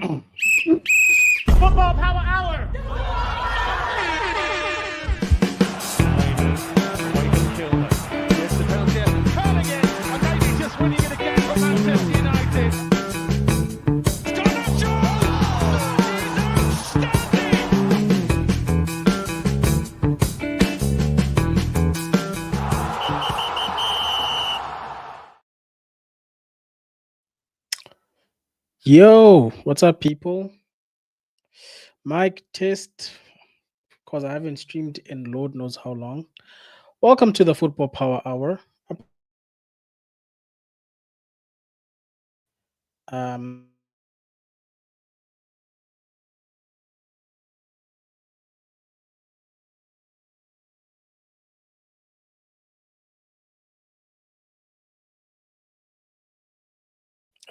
Football Power Hour! Yo, what's up, people? Mic test, because I haven't streamed in Lord knows how long. Welcome to the Football Power Hour. Um,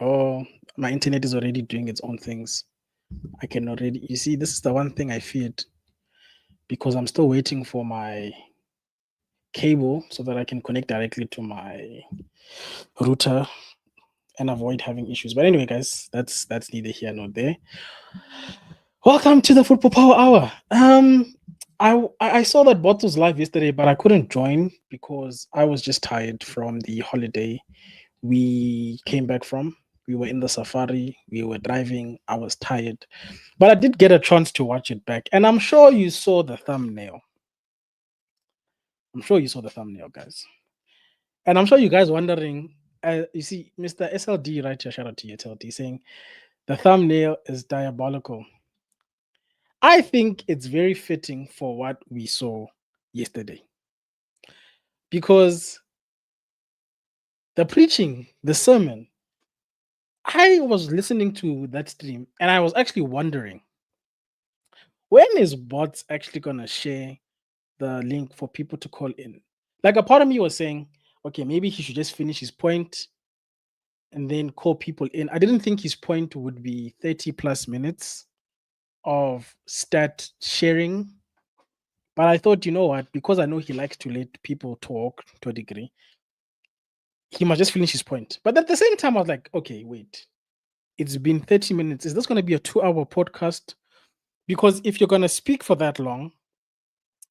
oh, my internet is already doing its own things. I can already, you see, this is the one thing I feared because I'm still waiting for my cable so that I can connect directly to my router and avoid having issues. But anyway, guys, that's neither here nor there. Welcome to the Football Power Hour. I saw that Bot was live yesterday, but I couldn't join because I was just tired from the holiday we came back from. We were in the safari, we were driving, I was tired. But I did get a chance to watch it back, and I'm sure you saw the thumbnail. I'm sure you saw the thumbnail, guys. And I'm sure you guys wondering, you see, Mr. SLD, right here, shout out to you, SLD, saying the thumbnail is diabolical. I think it's very fitting for what we saw yesterday because the preaching, the sermon, I was listening to that stream and I was actually wondering when is bots actually going to share the link for people to call in? Like a part of me was saying, okay, maybe he should just finish his point and then call people in. I didn't think his point would be 30 plus minutes of stat sharing. But I thought, you know what, because I know he likes to let people talk to a degree, he must just finish his point. But at the same time, I was like, okay, wait. It's been 30 minutes. Is this going to be a 2-hour podcast? Because if you're going to speak for that long,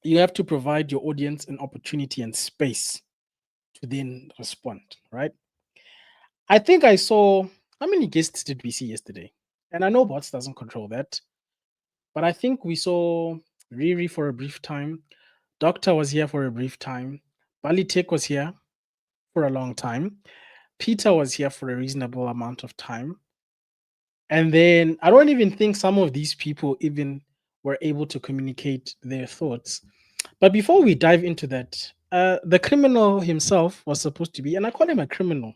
you have to provide your audience an opportunity and space to then respond, right? I think I saw how many guests did we see yesterday? And I know bots doesn't control that, but I think we saw Riri for a brief time. Doctor was here for a brief time. Bali Tech was here for a long time. Peter was here for a reasonable amount of time. And then I don't even think some of these people even were able to communicate their thoughts. But before we dive into that, the criminal himself was supposed to be, and I call him a criminal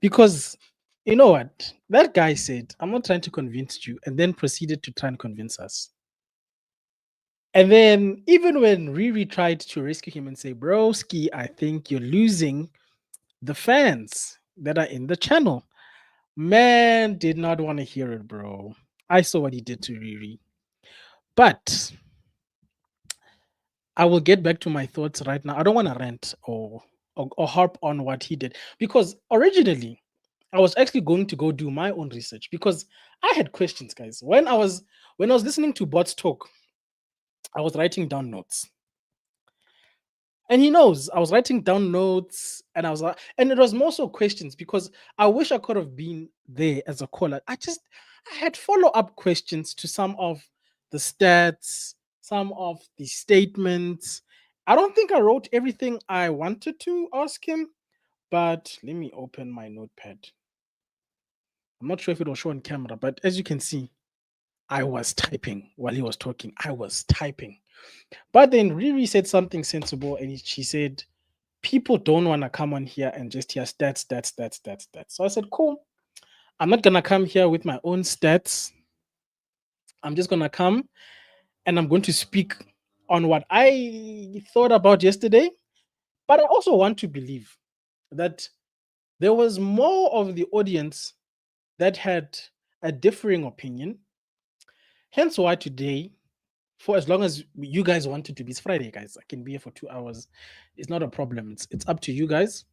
because you know what? That guy said, I'm not trying to convince you, and then proceeded to try and convince us. And then even when Riri tried to rescue him and say, Broski, I think you're losing the fans that are in the channel. Man, did not want to hear it, bro. I saw what he did to Riri. But I will get back to my thoughts right now. I don't want to rant or harp on what he did because originally I was actually going to go do my own research because I had questions, guys. When I was listening to bots talk, I was writing down notes. And he knows I was writing down notes and I was like, and it was more so questions because I wish I could have been there as a caller. I had follow-up questions to some of the stats, some of the statements. I don't think I wrote everything I wanted to ask him, but let me open my notepad. I'm not sure if it will show on camera, but as you can see, I was typing while he was talking. I was typing. But then Riri said something sensible and she said, people don't want to come on here and just hear stats, stats, stats, stats, stats. So I said, cool. I'm not going to come here with my own stats. I'm just going to come and I'm going to speak on what I thought about yesterday. But I also want to believe that there was more of the audience that had a differing opinion. Hence why today, for as long as you guys wanted to be, it's Friday, guys. I can be here for 2 hours. It's not a problem. It's up to you guys.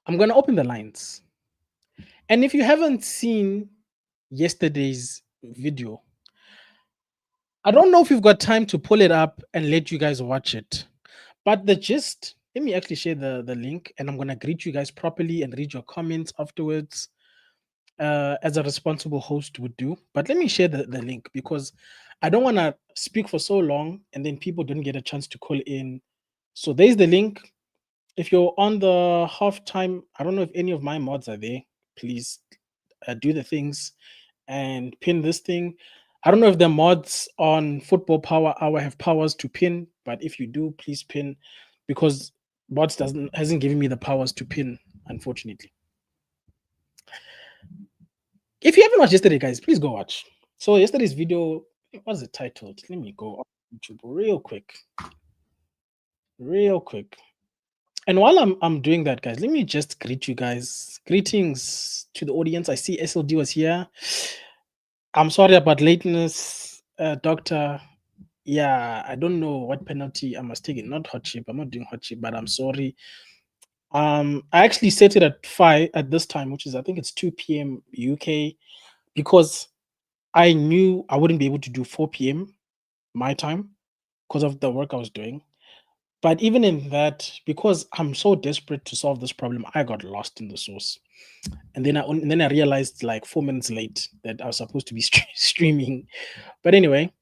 I'm going to open the lines. And if you haven't seen yesterday's video. I don't know if you've got time to pull it up and let you guys watch it. But the gist, let me actually share the link and I'm gonna greet you guys properly and read your comments afterwards. As a responsible host would do. But let me share the link because I don't want to speak for so long and then people don't get a chance to call in. So there's the link. If you're on the halftime, I don't know if any of my mods are there. Please do the things and pin this thing. I don't know if the mods on Football Power Hour have powers to pin, but if you do, please pin because bots doesn't hasn't given me the powers to pin, unfortunately. If you haven't watched yesterday, guys, please go watch. So yesterday's video, what's it titled? Let me go on YouTube real quick. And while I'm doing that, guys, let me just greet you guys. Greetings to the audience. I see SLD was here. I'm sorry about lateness, Doctor. Yeah, I don't know what penalty I must take it. Not hot chip. I'm not doing hot chip, but I'm sorry. I actually set it at 5 at this time, which is I think it's 2 p.m. UK, because I knew I wouldn't be able to do 4 p.m. my time because of the work I was doing. But even in that, because I'm so desperate to solve this problem, I got lost in the sauce. And then I realized like 4 minutes late that I was supposed to be streaming. But anyway,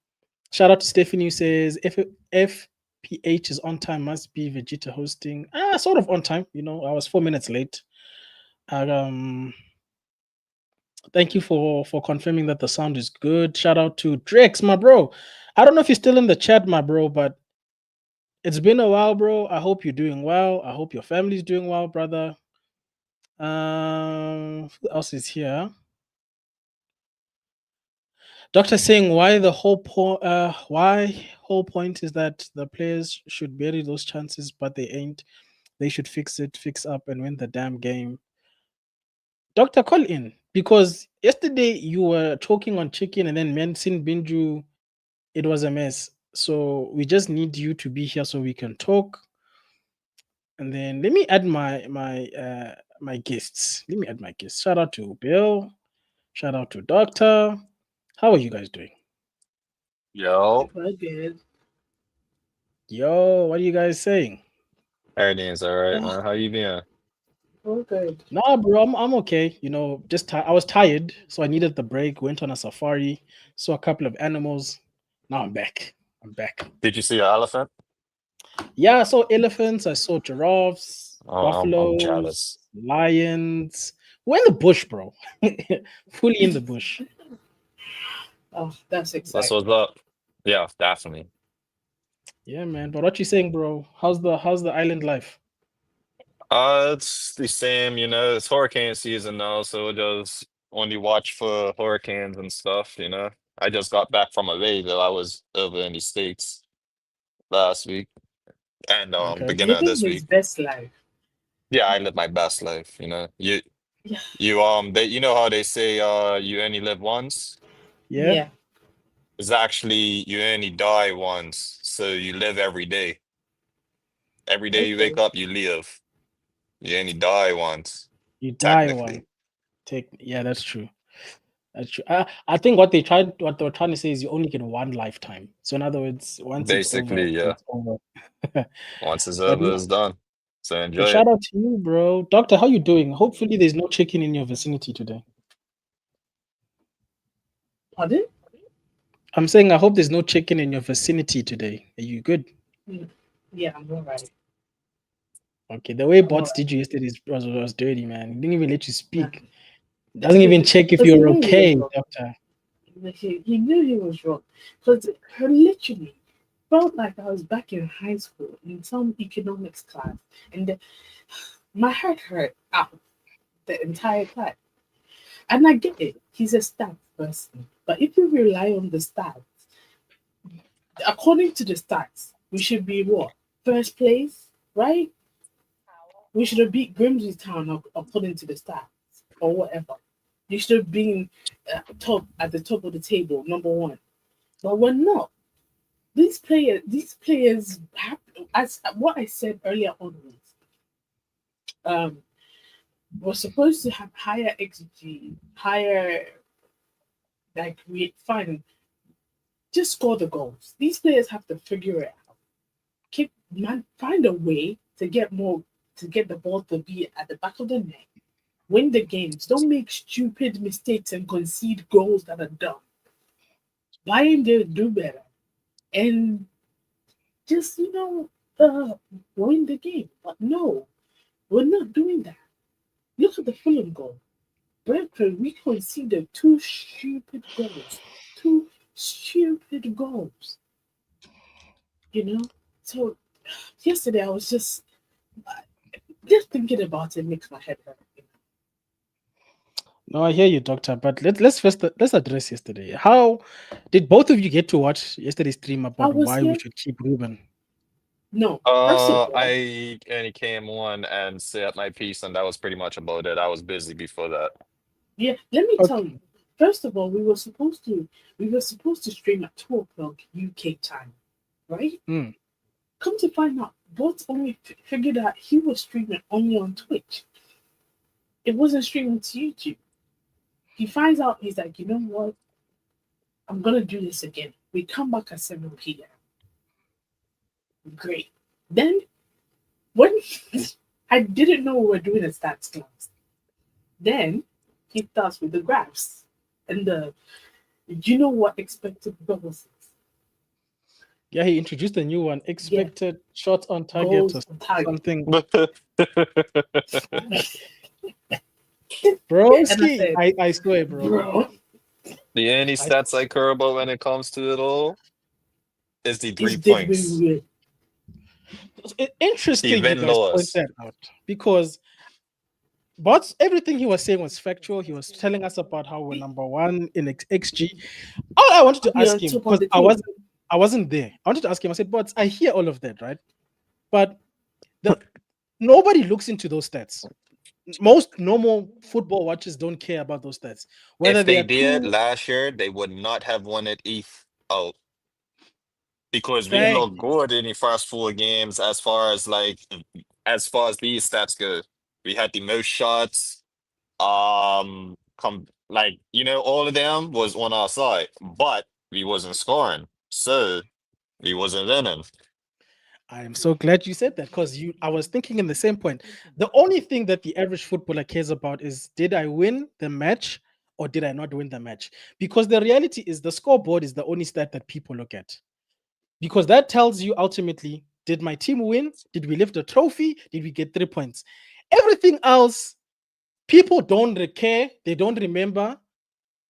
shout out to Stephanie who says if FPH is on time, must be Vegeta hosting. Sort of on time. I was 4 minutes late. Um, Thank you for confirming that the sound is good. Shout out to Drex, my bro. I don't know if you're still in the chat, my bro, but it's been a while, bro. I hope you're doing well. I hope your family's doing well, brother. Who else is here? Doctor saying why whole point is that the players should bury those chances, but they ain't. They should fix up, and win the damn game. Doctor, call in because yesterday you were talking on chicken, and then Mensin Binju. It was a mess. So we just need you to be here so we can talk. And then let me add my guests. Let me add my guests. Shout out to Bill. Shout out to Doctor. How are you guys doing? Yo, We're good. Yo, what are you guys saying? everything's all right, Oh, man. How you been? we're good. Nah, bro, I'm okay. Just I was tired, so I needed the break. Went on a safari, saw a couple of animals. Now I'm back. I'm back. Did you see an elephant? Yeah, I saw elephants. I saw giraffes, I'm buffaloes, jealous. lions. We're in the bush, bro. Fully in the bush. Oh, that's That's exciting. what's up. Yeah, definitely. Yeah, man. But what you saying, bro? How's the island life? It's the same, it's hurricane season now, so just only watch for hurricanes and stuff, I just got back from away though. I was over in the States last week and Okay. beginning of Living this his week. best life. Yeah, I live my best life, You Yeah. you know how they say you only live once? Yeah. Yeah. It's actually you only die once, so you live every day. Every day you wake Okay. up, you live. You only die once, You die one. technically. Take. Yeah, that's true. That's true. I think what they were trying to say is you only get one lifetime. So in other words, once it's over, Basically, yeah. it's over. Once it's but over, no, it's done. So but enjoy shout it. out to you, bro. Doctor, how you doing? Hopefully there's no chicken in your vicinity today. Pardon? I'm saying I hope there's no chicken in your vicinity today. Are you good? Mm, yeah, I'm all right. Okay. The way I'm all bots right. did you yesterday was dirty, man. He didn't even let you Nah. speak. Doesn't even check if Because he you're knew he was okay, wrong. doctor. He knew he was wrong. Because I literally felt like I was back in high school in some economics class. And my head hurt out the entire time. And I get it. He's a stats person. But if you rely on the stats, according to the stats, we should be what? First place, right? We should have beat Grimsby Town according to the stats or whatever. You should have been top at the top of the table, number one. But we're not. These players have, as what I said earlier on, was, um, we're supposed to have higher XG, higher. Like we fine, just score the goals. These players have to figure it out. Find a way to get more to get the ball to be at the back of the net. Win the games. Don't make stupid mistakes and concede goals that are dumb. Bayern did do better and just win the game. But no, we're not doing that. Look at the Fulham goal. Brentford, we conceded two stupid goals. Two stupid goals. You know? So yesterday I was just thinking about it makes my head hurt. No, I hear you, doctor. But let's address yesterday. How did both of you get to watch yesterday's stream I about was why we here. should keep Ruben? No, first of all, I only came on and said my piece, and that was pretty much about it. I was busy before that. yeah, let me tell Okay. you. First of all, we were supposed to stream at 2 o'clock UK time, right? Mm. Come to find out, Bots only figured out he was streaming only on Twitch. It wasn't streaming to YouTube. He finds out, he's like, you know what? I'm gonna do this again. We come back at 7 p.m. Great. Then when I didn't know we were doing a stats class, then he starts with the graphs and the. Do you know what expected goals is? Yeah, he introduced a new one: Yeah, expected shots on target or goals on target. something. The And I Broski, said, I swear, bro. bro, only I stats I care about when it comes to it all is the is three did we points. win? interesting you Even guys point loss. that out because but everything he was saying was factual. He was telling us about how we're number one in XG. All I wanted to We ask are him, top of because the I table. wasn't there. I wanted to ask him. I said, "But I hear all of that, right? But the nobody looks into those stats. Most normal football watchers don't care about those stats. Whether If they they are did two, last year, they would not have won it out because we thank look you. good in the first four games as far as these stats go. We had the most shots. All of them was on our side, but we wasn't scoring, so we wasn't winning. I am so glad you said that because I was thinking in the same point. The only thing that the average footballer cares about is did I win the match or did I not win the match? Because the reality is the scoreboard is the only stat that people look at. Because that tells you ultimately, did my team win? Did we lift a trophy? Did we get 3 points? Everything else, people don't care, they don't remember.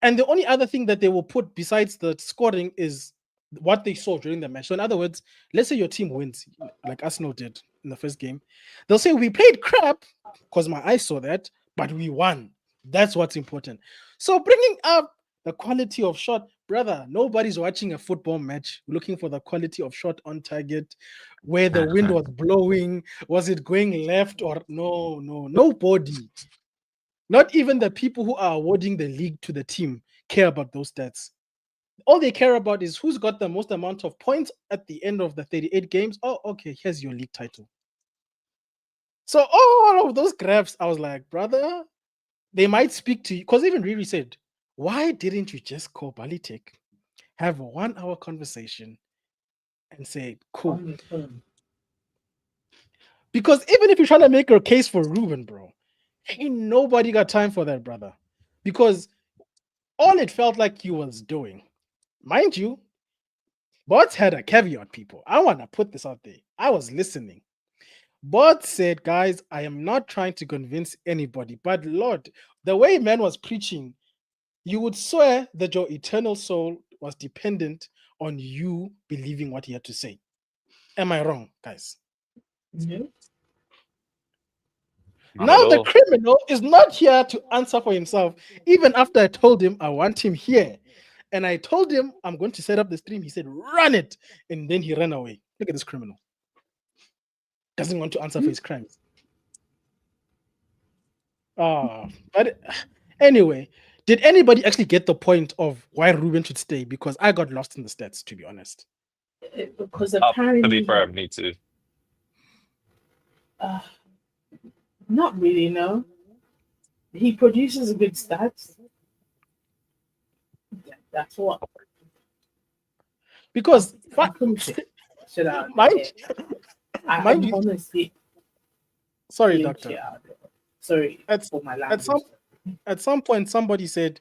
And the only other thing that they will put besides the scoring is what they saw during the match. So, in other words, let's say your team wins, like Arsenal did in the first game. They'll say, we played crap because my eyes saw that, but we won. That's what's important. So, bringing up the quality of shot, brother, nobody's watching a football match looking for the quality of shot on target, where the wind was blowing. Was it going left or no, nobody. Not even the people who are awarding the league to the team care about those stats. All they care about is who's got the most amount of points at the end of the 38 games. Oh, okay, here's your league title. So all of those graphs, I was like, brother, they might speak to you. Because even Riri said, why didn't you just call Balitek, have a 1 hour conversation and say, cool? On the phone. Because even if you're trying to make a case for Ruben, bro, ain't nobody got time for that, brother. Because all it felt like he was doing, mind you, Bots had a caveat, people. I want to put this out there. I was listening. Bot said, guys, I am not trying to convince anybody, but Lord, the way man was preaching, you would swear that your eternal soul was dependent on you believing what he had to say. Am I wrong, guys? No. Not Now at the all. criminal is not here to answer for himself. Even after I told him I want him here, and I told him I'm going to set up the stream, he said, run it. And then he ran away. Look at this criminal. Doesn't want to answer for his crimes. But anyway, did anybody actually get the point of why Ruben should stay? Because I got lost in the stats, to be honest. Because To be apparently, fair, me too. uh, not really, no. He produces good stats. That's what Because I'm putting shit out mind, there. mind I'm you, honestly sorry, putting doctor. shit out there. Sorry At for my at language. some at some point, somebody said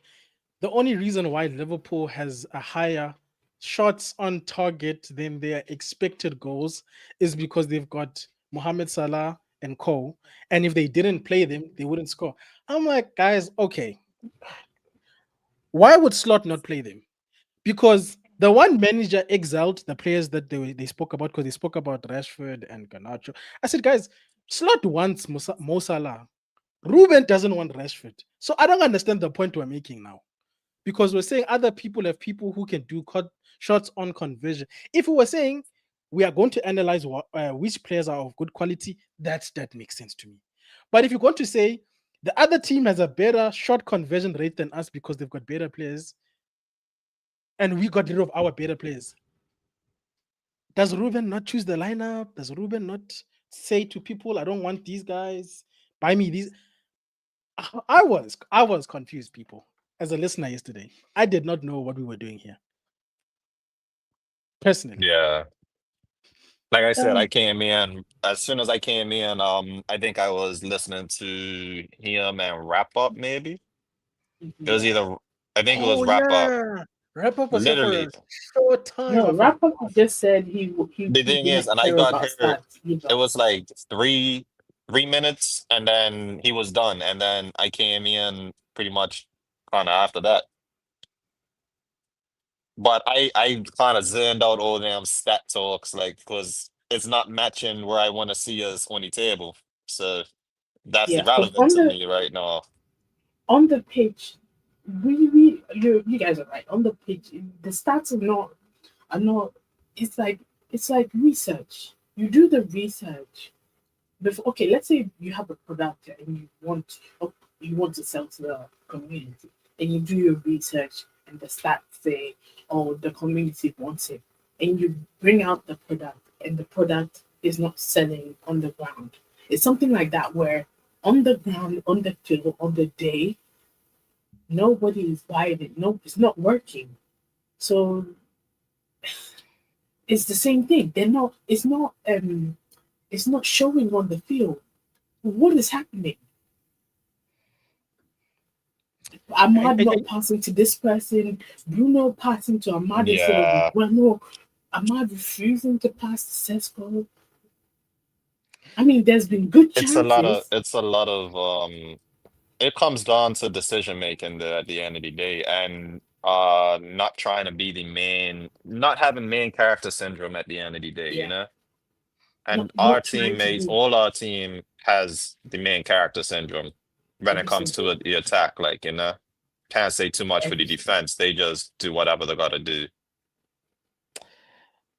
the only reason why Liverpool has a higher shots on target than their expected goals is because they've got Mohamed Salah and Cole, and if they didn't play them, they wouldn't score. I'm like, guys, okay, why would Slot not play them? Because the one manager exiled the players that they spoke about because they spoke about Rashford and Garnacho. I said, guys, Slot wants Mo Salah. Ruben doesn't want Rashford. So I don't understand the point we're making now. Because we're saying other people have people who can do shots on conversion. If we were saying we are going to analyze which players are of good quality, that makes sense to me. But if you're going to say the other team has a better shot conversion rate than us because they've got better players, and we got rid of our better players, does Ruben not choose the lineup? Does Ruben not say to people, "I don't want these guys. Buy me these"? I was confused, people. As a listener yesterday, I did not know what we were doing here personally. Yeah. Like I said, I Um, came in as soon as I came in. I think I was listening to him and wrap up. Maybe it was yeah. either. I think it was Oh wrap up. yeah, wrap up was here for Literally, a short time. No, I forgot. Rafa just said the he thing is, didn't and I care got about here. stats either. It was like three minutes, and then he was done, and then I came in pretty much kind of after that. But I kind of zoned out all them stat talks, like, because it's not matching where I want to see us on the table. So that's Yeah, because irrelevant to me right now. on the pitch, we you guys are right. On the pitch, the stats are not. It's like research. You do the research before. Okay, let's say you have a product and you want to sell to the community, and you do your research, and the stats say, "Oh, the community wants it," and you bring out the product, and the product is not selling on the ground. It's something like that where on the ground, on the field, on the day, nobody is buying it. No, it's not working. So it's the same thing. They're not. It's not. It's not showing on the field. What is happening? I, Ahmad I, not passing to this person, Bruno passing to Ahmad instead of Yeah, Bueno, Ahmad refusing to pass to Sesko. I mean, there's been good chances. it's a lot of it comes down to decision making at the end of the day, and not trying to be the main, not having main character syndrome at the end of the day, you Yeah, know? And our not trying to teammates, be all our team has the main character syndrome when it every comes single to the attack, like, you know? Can't say too much for the every single. defense. They just do whatever they gotta do.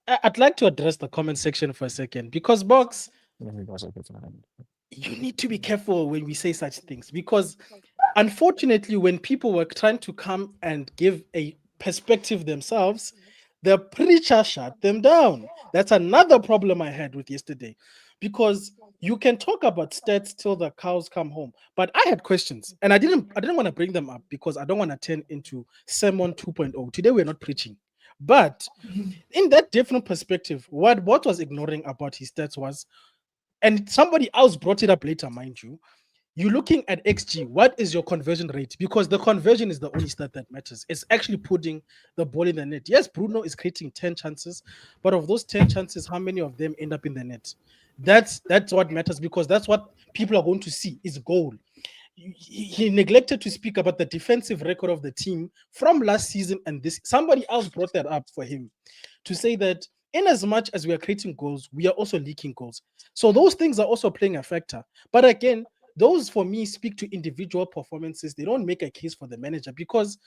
I'd like to address the comment section for a second because Box, you need to be careful when we say such things because unfortunately, when people were trying to come and give a perspective themselves, the preacher shut them down. That's another problem I had with yesterday because you can talk about stats till the cows come home, but I had questions and I didn't want to bring them up because I don't want to turn into sermon 2.0. Today we're not preaching. But in that different perspective, what was ignoring about his stats was, and somebody else brought it up later, mind you, you're looking at XG. What is your conversion rate? Because the conversion is the only stat that matters. It's actually putting the ball in the net. Yes, Bruno is creating 10 chances, but of those 10 chances, how many of them end up in the net? That's what matters because that's what people are going to see is goal. He neglected to speak about the defensive record of the team from last season and this. Somebody else brought that up for him to say that in as much as we are creating goals, we are also leaking goals. So those things are also playing a factor. But again, those for me speak to individual performances. They don't make a case for the manager because,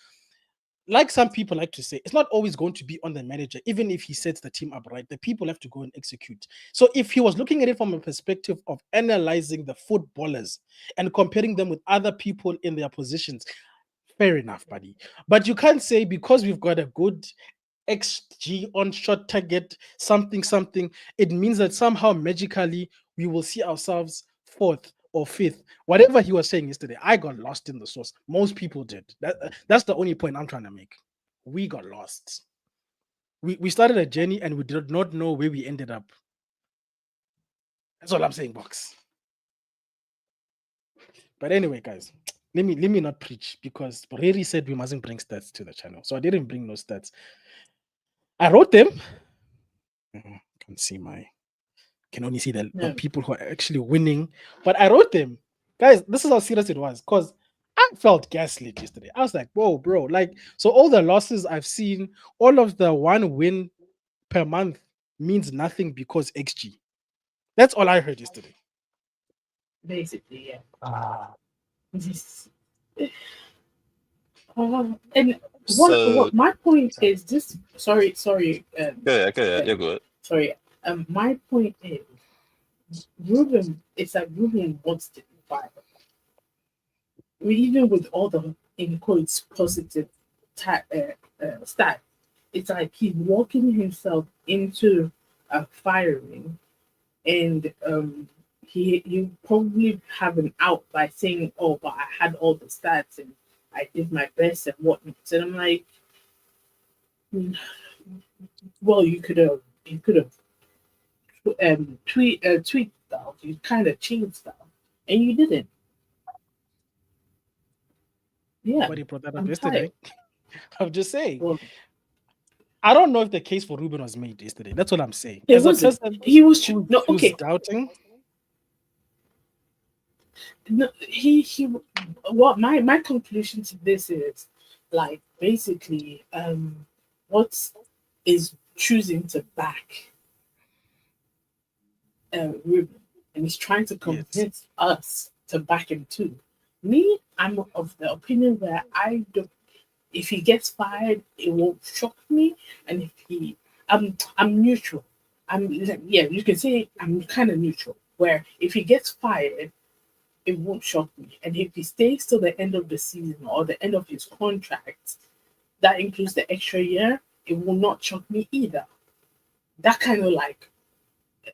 like some people like to say, it's not always going to be on the manager, even if he sets the team up right. The people have to go and execute. So if he was looking at it from a perspective of analyzing the footballers and comparing them with other people in their positions, fair enough, buddy. But you can't say because we've got a good XG on shot target, something, something, it means that somehow magically we will see ourselves fourth or fifth. Whatever he was saying yesterday, I got lost in the sauce. Most people did. That's the only point I'm trying to make. we got lost. We started a journey and we did not know where we ended up. That's all I'm saying, box. But anyway, guys, let me not preach because Boreri said we mustn't bring stats to the channel. So I didn't bring no stats. I wrote them. Can't see my can only see the No. people who are actually winning. But I wrote them. Guys, this is how serious it was. Because I felt gaslit yesterday. I was like, whoa, bro. Like, so all the losses I've seen, all of the one win per month means nothing because XG. That's all I heard yesterday. Basically, yeah. Ah. And So what my point is this. Sorry. good, you're good. Sorry. My point is Ruben. It's like Ruben wants to buy. Even with all the in quotes positive stats, it's like he's walking himself into a firing, and you probably have an out by saying, "Oh, but I had all the stats and I did my best and whatnot." And I'm like, "Hmm, well, you could have tweet stuff, you kind of changed stuff, and you didn't." Yeah, Nobody brought that up I'm tired. yesterday. I'm just saying. Well, I don't know if the case for Ruben was made yesterday. That's what I'm saying. it As a wasn't. person He was no who's okay. doubting, No, he. What my conclusion to this is, like basically, what is choosing to back Ruben, and he's trying to yes. convince us to back him too. Me, I'm of the opinion where I don't. If he gets fired, it won't shock me, and if he, I'm neutral. Yeah, you can say I'm kind of neutral. Where if he gets fired, it won't shock me. And if he stays till the end of the season or the end of his contract, that includes the extra year, it will not shock me either. That kind of like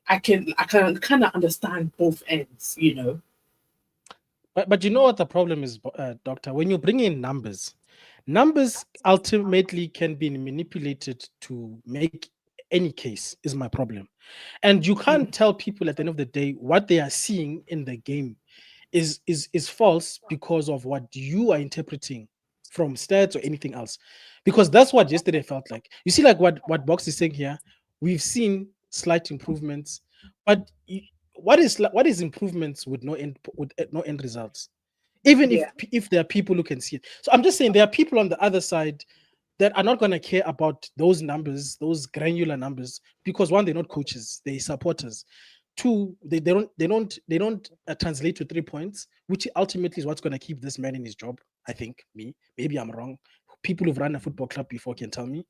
I can kind of understand both ends. But you know what the problem is, Doctor? When you bring in numbers, numbers ultimately can be manipulated to make any case, is my problem. And you can't Mhm. tell people at the end of the day what they are seeing in the game is false because of what you are interpreting from stats or anything else. Because that's what yesterday felt like. You see, like what Box is saying here, we've seen slight improvements, but what is improvements with no end results? Even Yeah, if there are people who can see it. So I'm just saying there are people on the other side that are not going to care about those numbers, those granular numbers, because one, they're not coaches, they're supporters. Two, they don't translate to 3 points, which ultimately is what's going to keep this man in his job. I think maybe I'm wrong. People who've run a football club before can tell me.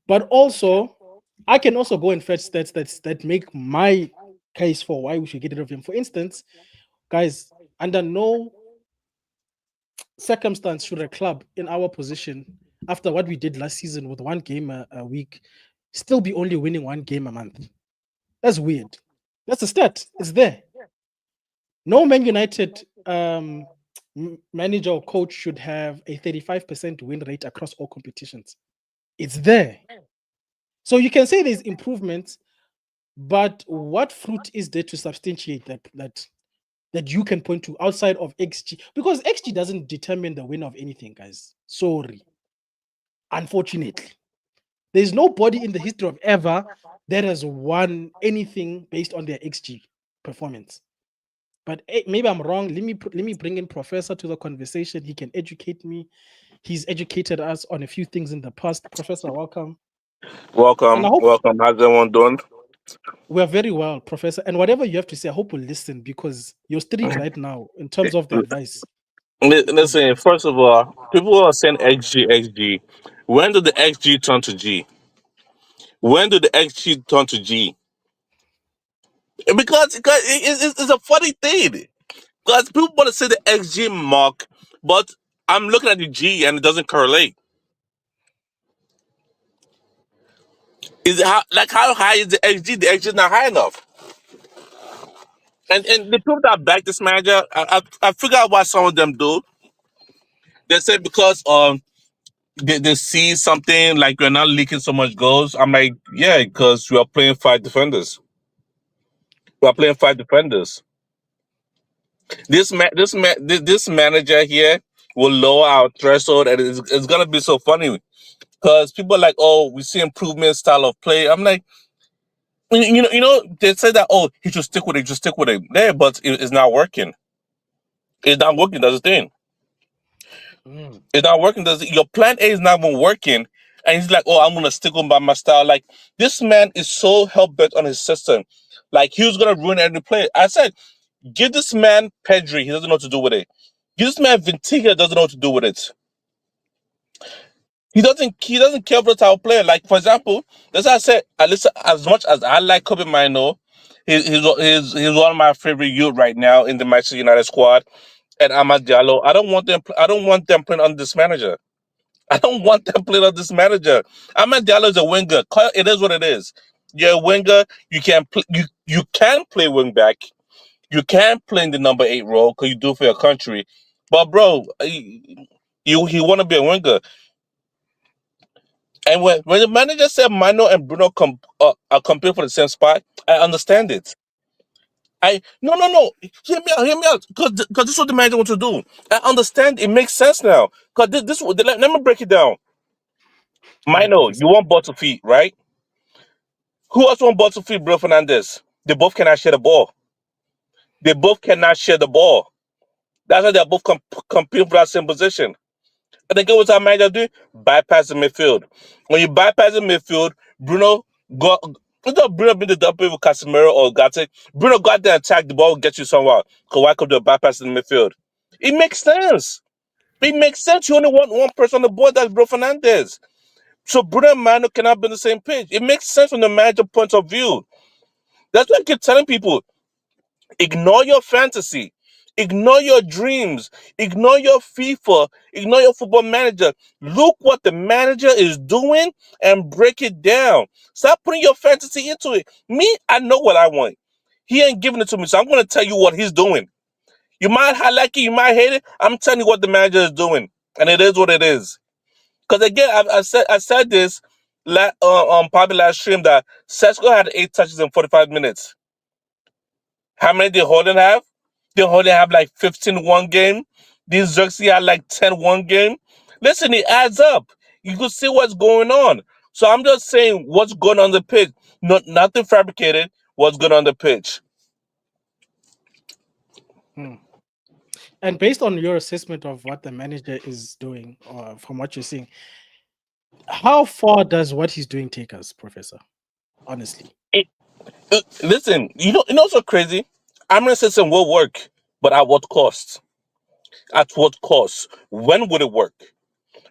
But also, I can also go and fetch stats that make my case for why we should get rid of him. For instance, guys, under no circumstance should a club in our position, after what we did last season with one game a week, still be only winning one game a month. That's weird. That's a stat. It's there. No Man United manager or coach should have a 35% win rate across all competitions. It's there. So you can say there's improvements, but what fruit is there to substantiate that you can point to outside of XG? Because XG doesn't determine the win of anything, guys. Sorry. Unfortunately. There's nobody in the history of ever that has won anything based on their XG performance. But maybe I'm wrong. Let me bring in Professor to the conversation. He can educate me. He's educated us on a few things in the past. Professor, welcome. And I Welcome, hope welcome. How's everyone doing? we're very well, Professor. And whatever you have to say, I hope we'll listen because you're strict right now in terms of the advice. Listen, first of all, people are saying XG, XG. When did the XG turn to G? When did the XG turn to G? Because it's a funny thing. Because people want to say the XG mark, but I'm looking at the G and it doesn't correlate. How high is the XG? The XG is not high enough. And the people that back this manager, I figure out why some of them do. They say because they see something like we're not leaking so much goals. I'm like, yeah, because we are playing five defenders. We are playing five defenders. This manager here will lower our threshold, and it's gonna be so funny because people are like, oh, we see improvement style of play. I'm like, they say that, oh, he should stick with it, just stick with it. Yeah, but it's not working. It's not working. That's the thing. Mm. It's not working. Your plan A is not even working, and he's like, "Oh, I'm gonna stick on by my style." Like this man is so hell bent on his system, like he was gonna ruin every play. I said, give this man Pedri. He doesn't know what to do with it. Give this man Vintiga. Doesn't know what to do with it. He doesn't. He doesn't care about our player. Like for example, that's why I said. At least as much as I like Kobe Mino, he's one of my favorite youth right now in the Manchester United squad. And Amad Diallo, I don't want them. I don't want them playing on this manager. I don't want them playing on this manager. Ahmed Diallo is a winger. It is what it is. You're a winger. You can play. You can play wing back. You can play in the number 8 role because you do for your country. But bro, you want to be a winger. And when the manager said Mano and Bruno are competing for the same spot, I understand it. No. Hear me out. Because this is what the manager wants to do. I understand. It makes sense now. Because let me break it down. All right, Mino, Professor. you want ball to feet, right? Who else want ball to feed Bruno Fernandez? They both cannot share the ball. They both cannot share the ball. That's why they're both competing for that same position. And then what's our manager doing? Bypass the midfield. When you bypass the midfield, Bruno got. Instead of Bruno being the double with Casemiro or Gatti, Bruno got there and attack the ball, get you somewhere. Because why could do a bypass in the midfield? It makes sense. It makes sense. You only want one person on the board, that's Bruno Fernandez. So Bruno and Mano cannot be on the same page. It makes sense from the manager point of view. That's why I keep telling people, ignore your fantasy, ignore your dreams, ignore your FIFA, ignore your football manager. Look what the manager is doing and break it down. Stop putting your fantasy into it. Me, I know what I want. He ain't giving it to me, so I'm going to tell you what he's doing. You might like it, you might hate it. I'm telling you what the manager is doing, and it is what it is. Because again, I said this on probably last stream that Sesko had 8 touches in 45 minutes. How many did Holden have? Did Holden have like 15 one game? Did Xerxes had like 10 one game? Listen, it adds up. You can see what's going on. So I'm just saying what's going on the pitch. Nothing fabricated. What's going on the pitch. Hmm. And based on your assessment of what the manager is doing, or from what you're seeing, how far does what he's doing take us, Professor? Honestly. Listen, you know what's so crazy? Amrin system will work, but at what cost? At what cost? When would it work?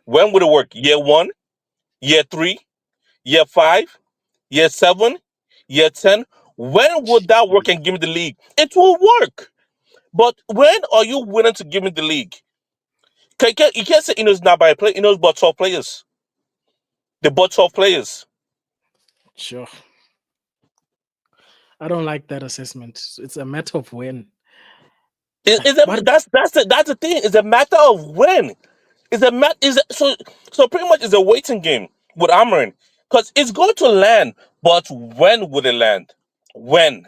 When would it work? Year 1, year 3, year 5, year 7, year 10? When would that work and give me the league? It will work. But when are you willing to give me the league? You can't say Ino's not by a player. Ino's bought 12 players. They bought 12 players. Sure. I don't like that assessment. It's a matter of when. What? That's the thing. It's a matter of when. So pretty much it's a waiting game with Amarin. Because it's going to land, but when would it land? When?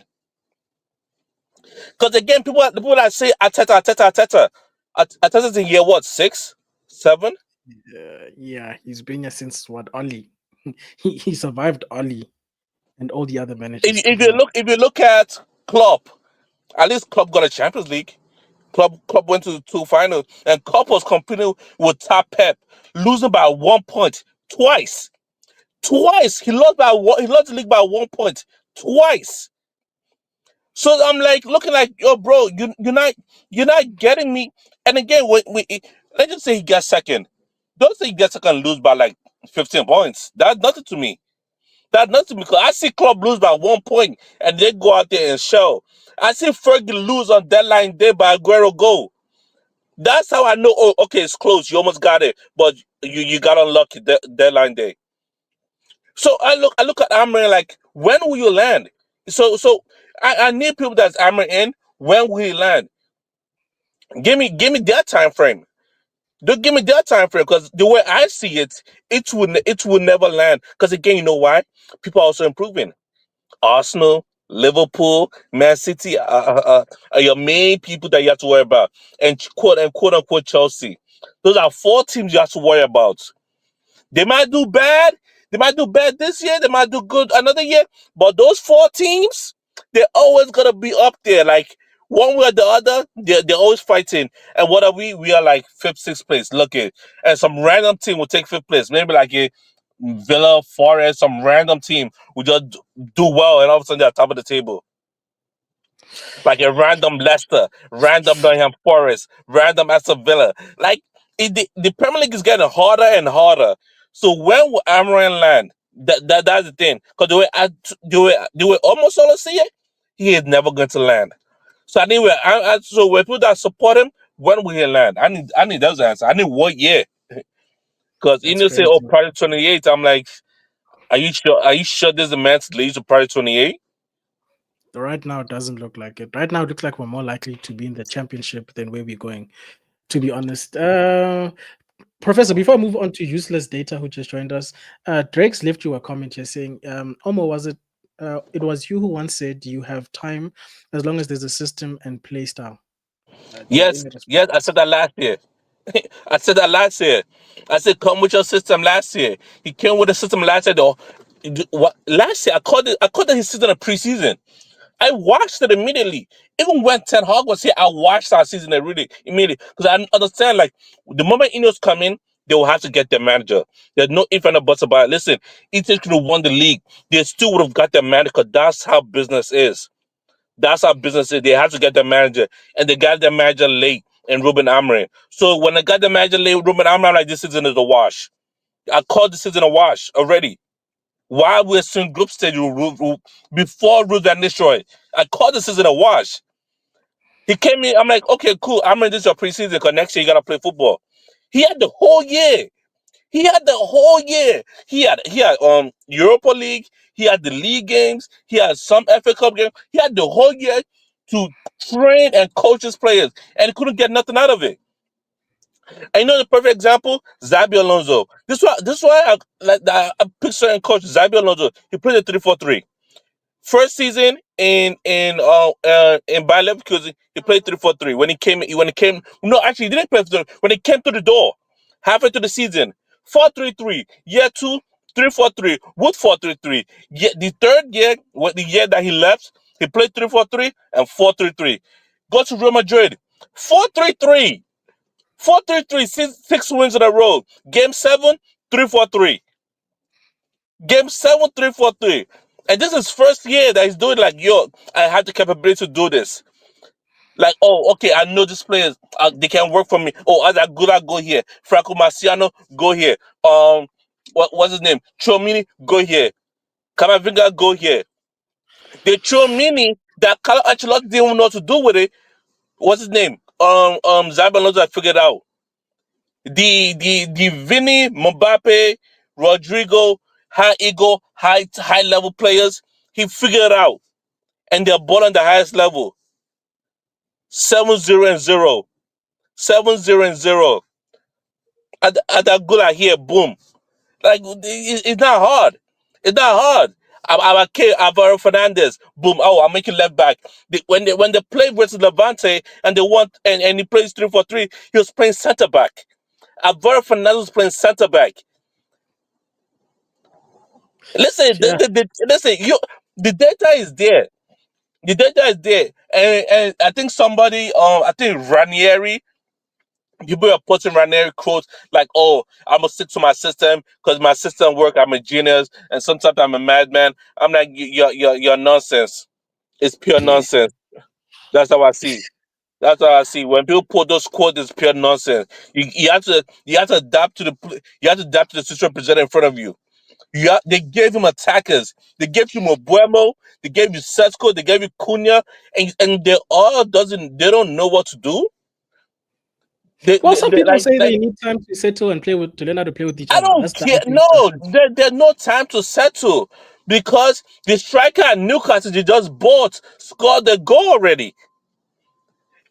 Because again, people that say Ateta. Ateta's in year what, 6, 7? Yeah, he's been here since what? Oli. He survived Oli and all the other managers together. If you look at Klopp, at least Klopp got a Champions League. Klopp went to the 2 finals, and Klopp was competing with top Pep, losing by 1 point twice. Twice he lost by one. He lost the league by 1 point twice. So I'm like looking like, yo, bro, you're not getting me. And again, let's just say he gets second. Don't say he gets second and lose by like 15 points. That's nothing to me. That's nothing because I see Club lose by 1 point and they go out there and show. I see Fergie lose on deadline day by Aguero goal. That's how I know. Oh, okay, it's close. You almost got it, but you got unlucky deadline day. So I look at Amarin like, when will you land? So I need people that's Amarin in. When will he land? Give me that time frame. Don't give me that time frame because the way I see it, it will never land. Because again, you know why? People are also improving. Arsenal, Liverpool, Man City are your main people that you have to worry about, and quote unquote Chelsea. Those are four teams you have to worry about. They might do bad. They might do bad this year. They might do good another year. But those four teams, they're always gonna be up there. Like one way or the other, they're always fighting. And what are we? We are like fifth, sixth place. Look at, and some random team will take fifth place. Maybe like a Villa, Forest, some random team will just do well, and all of a sudden they're top of the table. Like a random Leicester, random Nottingham Forest, random Aston Villa. Like the Premier League is getting harder and harder. So when will Amarin land? That's the thing. Because the way almost all see it, he is never going to land. So anyway, so when people that support him, when will he land? I need those answers. I need what year? Because you That's know say, crazy. oh, Project 28. I'm like, are you sure? Are you sure this is the man to lead to Project 28? Right now, it doesn't look like it. Right now, it looks like we're more likely to be in the championship than where we're going, to be honest. Professor, before I move on to useless data, who just joined us, Drake's left you a comment here saying, Omo, was it? It was you who once said you have time as long as there's a system and play style. Do you have Yes, any response? yes, I said that last year. I said that last year. I said, come with your system last year. He came with a system last year, though. What last year? I called it his season of preseason. I watched it immediately. Even when Ten Hag was here, I watched our season really immediately because I understand like the moment Ineos come in, they will have to get their manager. There's no if and a buts about it. Listen, if they could have won the league, they still would have got their manager because that's how business is. That's how business is. They have to get their manager, and they got their manager late in Ruben Amorim. So when they got the manager late, Ruben Amorim, I'm like, this season is a wash. I called this season a wash already. While we're seeing group stage before Ruth and Nisroy, I called this season a wash. He came in, I'm like, okay, cool. I'm in this your preseason because next year you gotta play football. He had the whole year. He had the whole year. He had Europa League. He had the league games. He had some FA Cup games. He had the whole year to train and coach his players, and he couldn't get nothing out of it. And you know the perfect example, Zabi Alonso. This is why I pick certain coach Zabi Alonso. He played a 3-4-3. First season in Bayer Leverkusen, he played 3-4-3. When he came, no, actually he didn't play 3 when he came to the door, halfway to the season, 4-3-3. Year two, 3-4-3 with 4-3-3. The third year, the year that he left, he played 3-4-3 and 4-3-3. Go to Real Madrid, 4-3-3. 4-3-3, six wins in a row. Game 7, 3-4-3. Game 7, 3-4-3. And this is first year that he's doing like, yo, I have the capability to do this. Like, oh, okay, I know these players, they can work for me. Oh, Azagula, go here. Franco Marciano, go here. What's his name? Chomini, go here. Kamavinga, go here. The Chomini that Carlo Ancelotti didn't know what to do with it. What's his name? Zabi Alonso, I figured out. The Vinny, Mbappe, Rodrigo, high level players, he figured it out. And they're ball on the highest level. 7-0 and 0. 7-0 and 0. At that goal I hear, boom. Like it's not hard. It's not hard. I'm okay. Alvaro Fernandez, boom. Oh, I'm making left back. When they play versus Levante and they want and he plays 3-4-3, he was playing center back. Alvaro Fernandez was playing center back. Listen, Yeah. listen. The data is there. The data is there, and I think somebody, I think Ranieri, people are putting Ranieri quotes like, "Oh, I'm gonna stick to my system because my system work. I'm a genius, and sometimes I'm a madman." I'm like, you're nonsense. It's pure nonsense. That's how I see. That's how I see. When people put those quotes, it's pure nonsense. You have to adapt to the situation presented in front of you. Yeah, they gave him attackers. They gave him Obuemo. They gave you Sesko. They gave you Cunha, and they don't know what to do. Well, some They people like say like they need time to settle and play with to learn how to play with each I other. don't That's the care. argument I've No, heard. there's no time to settle because the striker at Newcastle they just bought scored the goal already.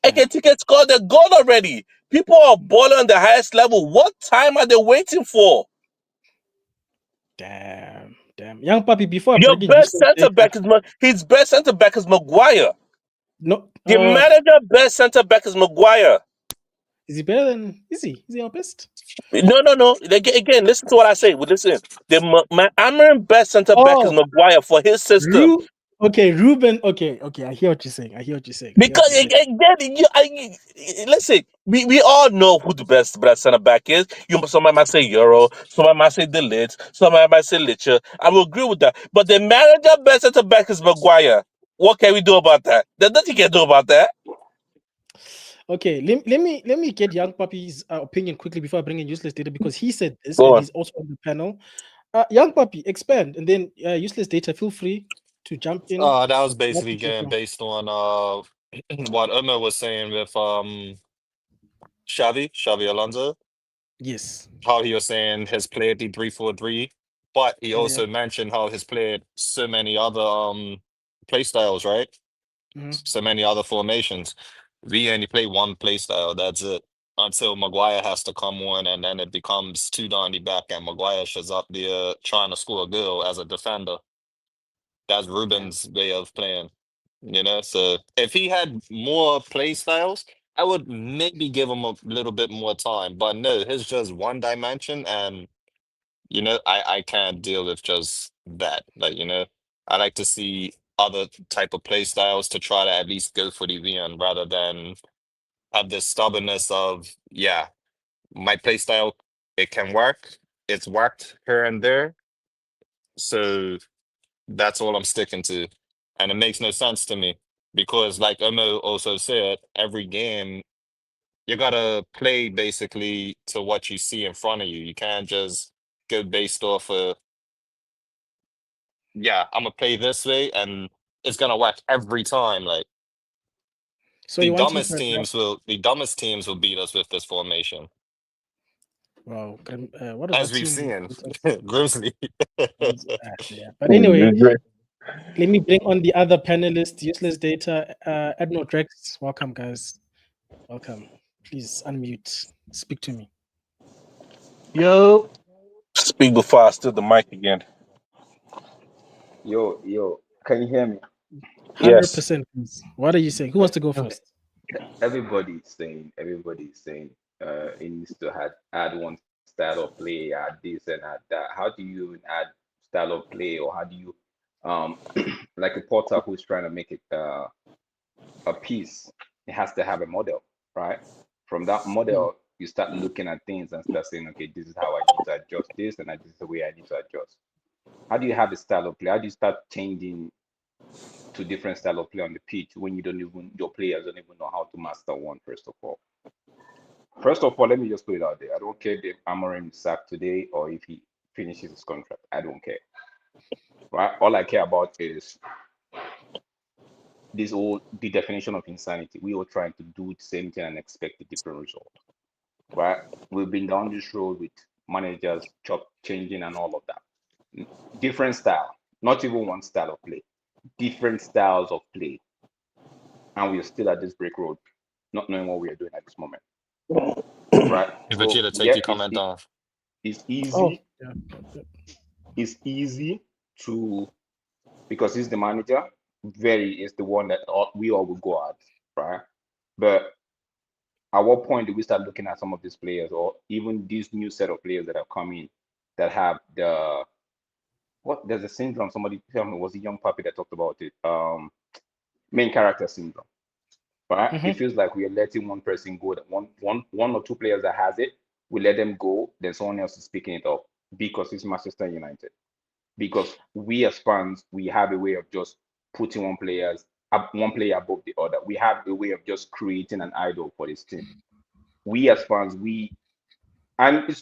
Mm. Eketike scored the goal already. People are balling on the highest level. What time are they waiting for? Damn. Young puppy, before I Your bring in best useless center data, back is his best center back is Maguire. no, The manager best center back is Maguire. is he better than? Is he? Is he our best? No. Again, listen to what I say. Listen, my Amorim best center back is Oh, Maguire for his system. Ruben. Okay. I hear what you're saying. Because again, listen, we all know who the best center back is. Somebody might say Euro, somebody might say De Ligt, somebody might say Licher. I will agree with that. But the manager best center back is Maguire. What can we do about that? There's nothing you can do about that. Okay, let me get Young Puppy's opinion quickly before I bring in useless data because he said this Go and on. he's also on the panel. Young Puppy, expand, and then useless data. Feel free to jump in. That was What basically did you getting feel? based on what Omar was saying with Xavi Alonso, Yes. how he was saying his played the 3-4-3, but he Yeah. also mentioned how he's played so many other play styles, right? Mhm. So many other formations. We only play one play style, that's it. Until Maguire has to come on and then it becomes two down the back and Maguire shows up there trying to score a goal as a defender. That's Ruben's way of playing, you know. So if he had more play styles, I would maybe give him a little bit more time. But no, his just one dimension, and you know, I can't deal with just that. Like, you know, I like to see other type of play styles to try to at least go for the win rather than have this stubbornness of, yeah, my play style, it can work. It's worked here and there. So that's all I'm sticking to. And it makes no sense to me because, like Omo also said, every game you gotta play basically to what you see in front of you. You can't just go based off of, yeah, I'm gonna play this way and it's gonna work every time. Like So you wanting to adapt? the dumbest teams will beat us with this formation, Wow. What is as that we've team? seen. Grimsley. Yeah. But anyway, let me bring on the other panelists. Useless data. Admiral Drex. Welcome, guys. Welcome. Please unmute. Speak to me. Yo, Speak before I steal the mic again. Yo, can you hear me? Yes. 100%. Please. What are you saying? Who wants to go first? Everybody's saying it needs to add one style of play, add this and add that. How do you even add style of play, or how do you um like a porter who's trying to make it a piece, it has to have a model, right? From that model, you start looking at things and start saying, okay, this is how I need to adjust this, and this is the way I need to adjust. How do you have a style of play? How do you start changing to different style of play on the pitch when your players don't even know how to master one? First of all, let me just put it out there. I don't care if Amorim is sacked today or if he finishes his contract. I don't care. Right? All I care about is the definition of insanity. We are trying to do the same thing and expect a different result. Right? We've been down this road with managers changing and all of that. Different style, not even one style of play. Different styles of play. And we're still at this break road, not knowing what we are doing at this moment. Right? If it's you So to take yeah, your comment down. it's Oh, easy. yeah. It's easy to, because he's the manager. Very is the one that we all will go at, right? But at what point do we start looking at some of these players, or even these new set of players that have come in, that have there's a syndrome. Somebody tell me, was a young puppy that talked about it. Main character syndrome, right? It feels like we are letting one person go. That one or two players that has it, we let them go. Then someone else is picking it up because it's Manchester United. Because we as fans, we have a way of just putting one player above the other. We have a way of just creating an idol for this team. We as fans, and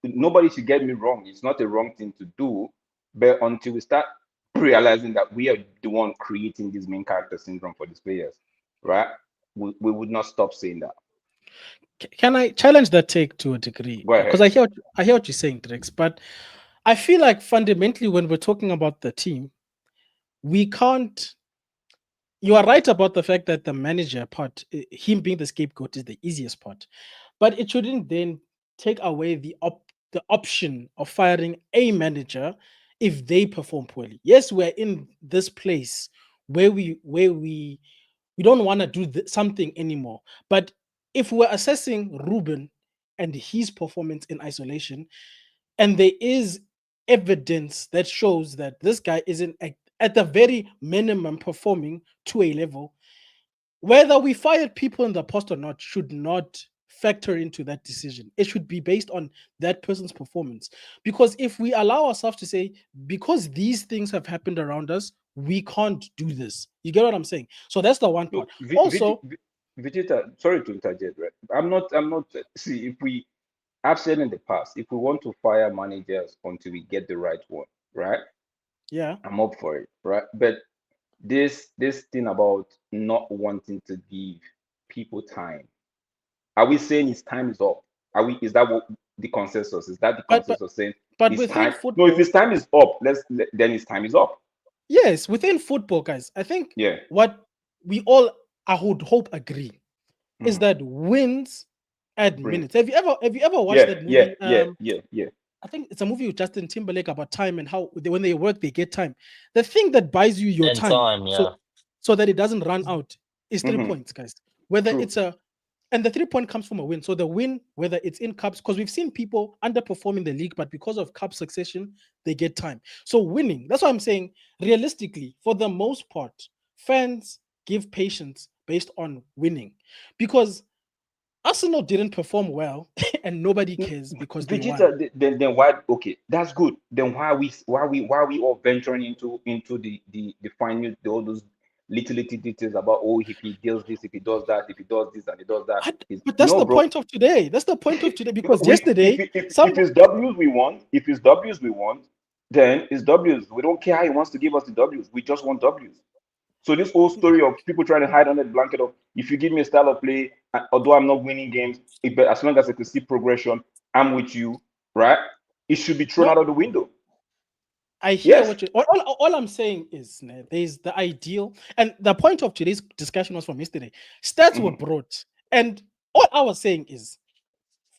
nobody should get me wrong. It's not a wrong thing to do, but until we start realizing that we are the one creating this main character syndrome for these players, right? We would not stop saying that. Can I challenge that take to a degree? Go Because ahead. I hear what you're saying, Drex, but I feel like fundamentally when we're talking about the team, we can't. You are right about the fact that the manager part, him being the scapegoat, is the easiest part. but it shouldn't then take away the option of firing a manager if they perform poorly. Yes, we're in this place where we don't want to do something anymore. But if we're assessing Ruben and his performance in isolation, and there is evidence that shows that this guy isn't at the very minimum performing to a level, whether we fired people in the past or not should not factor into that decision. It should be based on that person's performance. Because if we allow ourselves to say, because these things have happened around us, we can't do this. You get what I'm saying? So that's the one part. Look, Also, Vegeta, sorry to interject, right? I'm not, see, if we, I've said in the past, if we want to fire managers until we get the right one, right? yeah. I'm up for it, right? But this thing about not wanting to give people time, are we saying his time is up? Is that what the consensus? Is that the But but consensus saying but his within time? No, if football, his time is up, then his time is up. yes, within football, guys, I think Yeah. what we all, I would hope, agree is Mhm. that wins add Bring. minutes. Have you ever watched Yeah, that yeah, movie? yeah, yeah, yeah. I think it's a movie with Justin Timberlake about time and how when they work, they get time. The thing that buys you your In time, time, so yeah. that it doesn't run out, is three Hmm. points, guys. Whether True. it's a and the 3 point comes from a win. So the win, whether it's in cups, because we've seen people underperform in the league, but because of cup succession, they get time. So winning, that's why I'm saying realistically, for the most part, fans give patience based on winning. Because Arsenal didn't perform well and nobody cares because they won. Vegeta, then why? Okay, that's good. Then why we all venturing into the fine all those little details about, oh, if he does this, if he does that, if he does this and he does that, is But that's no, the bro. point of today. That's the point of today Because because we yesterday, if it's W's we want, then it's W's. We don't care how he wants to give us the W's. We just want W's. So this whole story of people trying to hide under the blanket of, if you give me a style of play, although I'm not winning games, but as long as I can see progression, I'm with you, right? It should be thrown no, out of the window. I hear Yes. what you. All I'm saying is there's the ideal, and the point of today's discussion was from yesterday. Stats were Mhm. brought, and all I was saying is,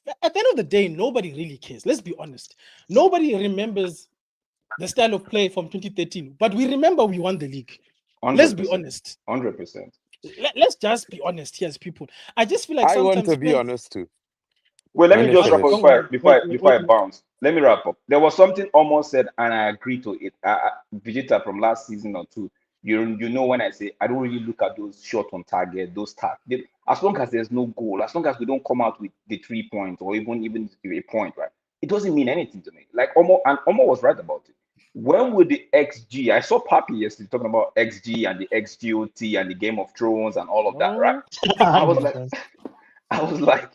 at the end of the day, nobody really cares. Let's be honest. Nobody remembers the style of play from 2013, but we remember we won the league. Let's be 100%. honest. 100%. Let's just be honest here as people. I just feel like I want sometimes to be fans. honest too. Well, let Let me me just What? wrap up finish. Don't worry. before I bounce. Let me wrap up. There was something almost said, and I agree to it. Vegeta, from last season or two. You know when I say I don't really look at those shot on target, those stats. As long as there's no goal, as long as we don't come out with the 3 points or even a point, right? It doesn't mean anything to me. Like Omo was right about it. When would the XG? I saw Papi yesterday talking about XG and the XGOT and the Game of Thrones and all of that, right? Oh, I was like, 100%.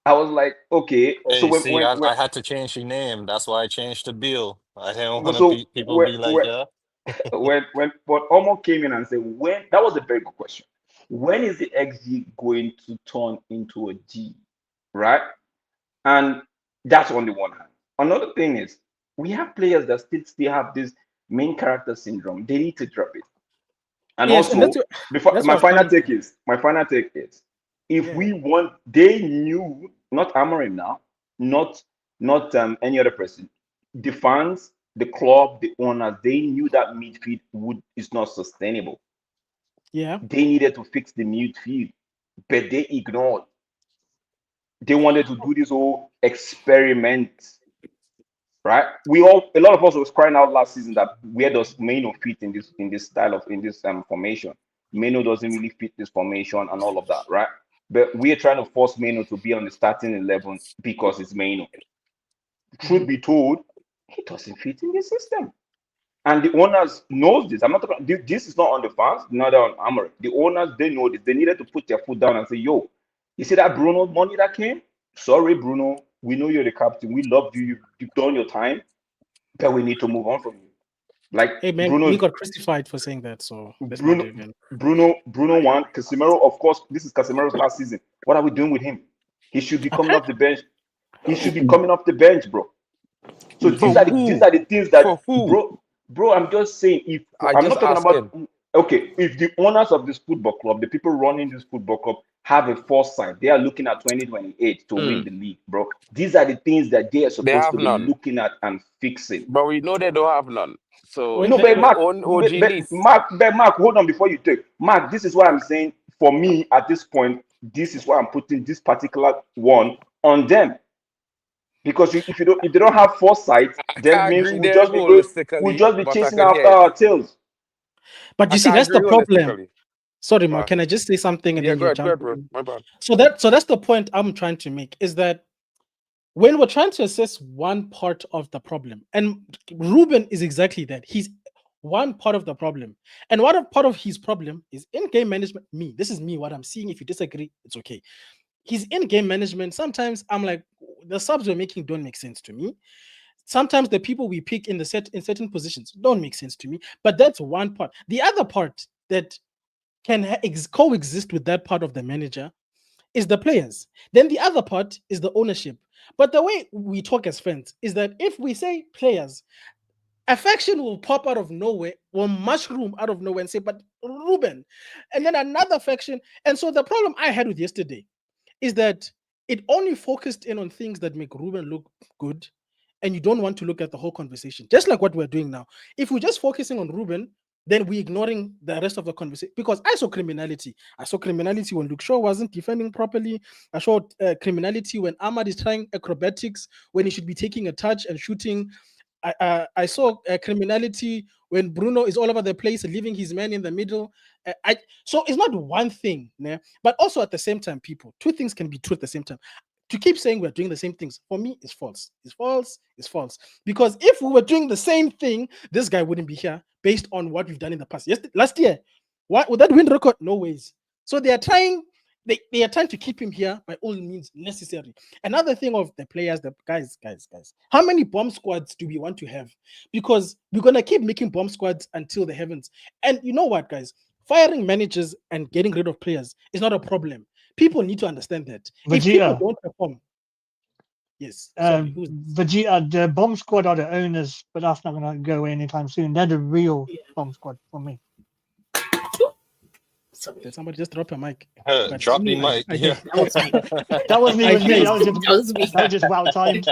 I was like, okay. So Hey, see, I had to change the name. That's why I changed the bill. I didn't want to so people be like, yeah. when but Omo came in and said, when, that was a very good question. When is the XG going to turn into a G, right? And that's on the one hand. Another thing is, we have players that still have this main character syndrome. They need to drop it. And yes, and also, before that's what I was coming to. my final take is, if Yeah, we want, they knew, not Amorim now, not any other person, the fans, the club, the owners, they knew that midfield would is not sustainable. yeah, They needed to fix the midfield, but they ignored. They wanted to do this whole experiment, right? A lot of us was crying out last season that where does Meno fit in this style of in this formation? Meno doesn't really fit this formation and all of that, right? But we're trying to force Meno to be on the starting 11 because it's Meno. Truth mhm. be told, he doesn't fit in the system. And the owners knows this. I'm not talking. This is not on the fans, neither on Amorim. The owners, they know this. They needed to put their foot down and say, "Yo, you see that Bruno money that came? Sorry, Bruno. We know you're the captain. We loved you. You've done your time, but we need to move on from you." Like Hey man, we Bruno's got crucified for saying that, so let's not Bruno, even. Bruno won. Casemiro, of course, this is Casemiro's last season. What are we doing with him? He should be coming off the bench. He should be coming off the bench, bro. So For these who? are the things For that, who? bro. I'm just saying. If I I'm just not talking about, asking. Okay, if the owners of this football club, the people running this football club, have a foresight, they are looking at 2028 to win Mm. the league, bro. These are the things that they are They supposed have to be none, looking at and fixing. but we know they don't have none. So No, Wait, but their Mark, own OG list. Mark, hold on before you take. Mark, this is what I'm saying. For me, at this point, this is why I'm putting this particular one on them. Because if they don't have foresight, I then can't means agree there we'll holistically, just be but I chasing could after get it. our tails. but I you see, can't that's agree the problem. holistically. Sorry, Mark. But Can I just say something and yeah, then you go jump ahead, bro. in? My bad. So that's the point I'm trying to make is that when we're trying to assess one part of the problem, and Ruben is exactly that. He's one part of the problem. And what a part of his problem is in-game management. This is me, what I'm seeing. If you disagree, it's okay. His in-game management, sometimes I'm like, the subs we're making don't make sense to me. Sometimes the people we pick in certain positions don't make sense to me. But that's one part. The other part that can coexist with that part of the manager is the players. Then the other part is the ownership. But the way we talk as friends is that if we say players, a faction will pop out of nowhere, will mushroom out of nowhere and say, but Ruben, and then another faction. And so the problem I had with yesterday is that it only focused in on things that make Ruben look good, and you don't want to look at the whole conversation, just like what we're doing now. If we're just focusing on Ruben, then we're ignoring the rest of the conversation. Because I saw criminality. I saw criminality when Luke Shaw wasn't defending properly. I saw criminality when Ahmad is trying acrobatics when he should be taking a touch and shooting. I saw criminality when Bruno is all over the place, leaving his man in the middle. So it's not one thing, né? But also at the same time, people, two things can be true at the same time. To keep saying we're doing the same things, for me, is false. It's false. It's false. Because if we were doing the same thing, this guy wouldn't be here based on what we've done in the past. Yes, last year, what would that win record? No ways. So they are trying. They are trying to keep him here by all means necessary. Another thing of the players, the guys. How many bomb squads do we want to have? Because we're gonna keep making bomb squads until the heavens. And you know what, guys? Firing managers and getting rid of players is not a problem. People need to understand that. If people Vegeta, don't perform, yes, sorry, who's Vegeta, the bomb squad are the owners, but that's not going to go away anytime soon. They're the real Yeah. bomb squad for me. did Sorry, somebody just drop a mic? But Drop the I, mic. I Yeah. did. that was me. That wasn't I even me. did. That was me. That was just well timed.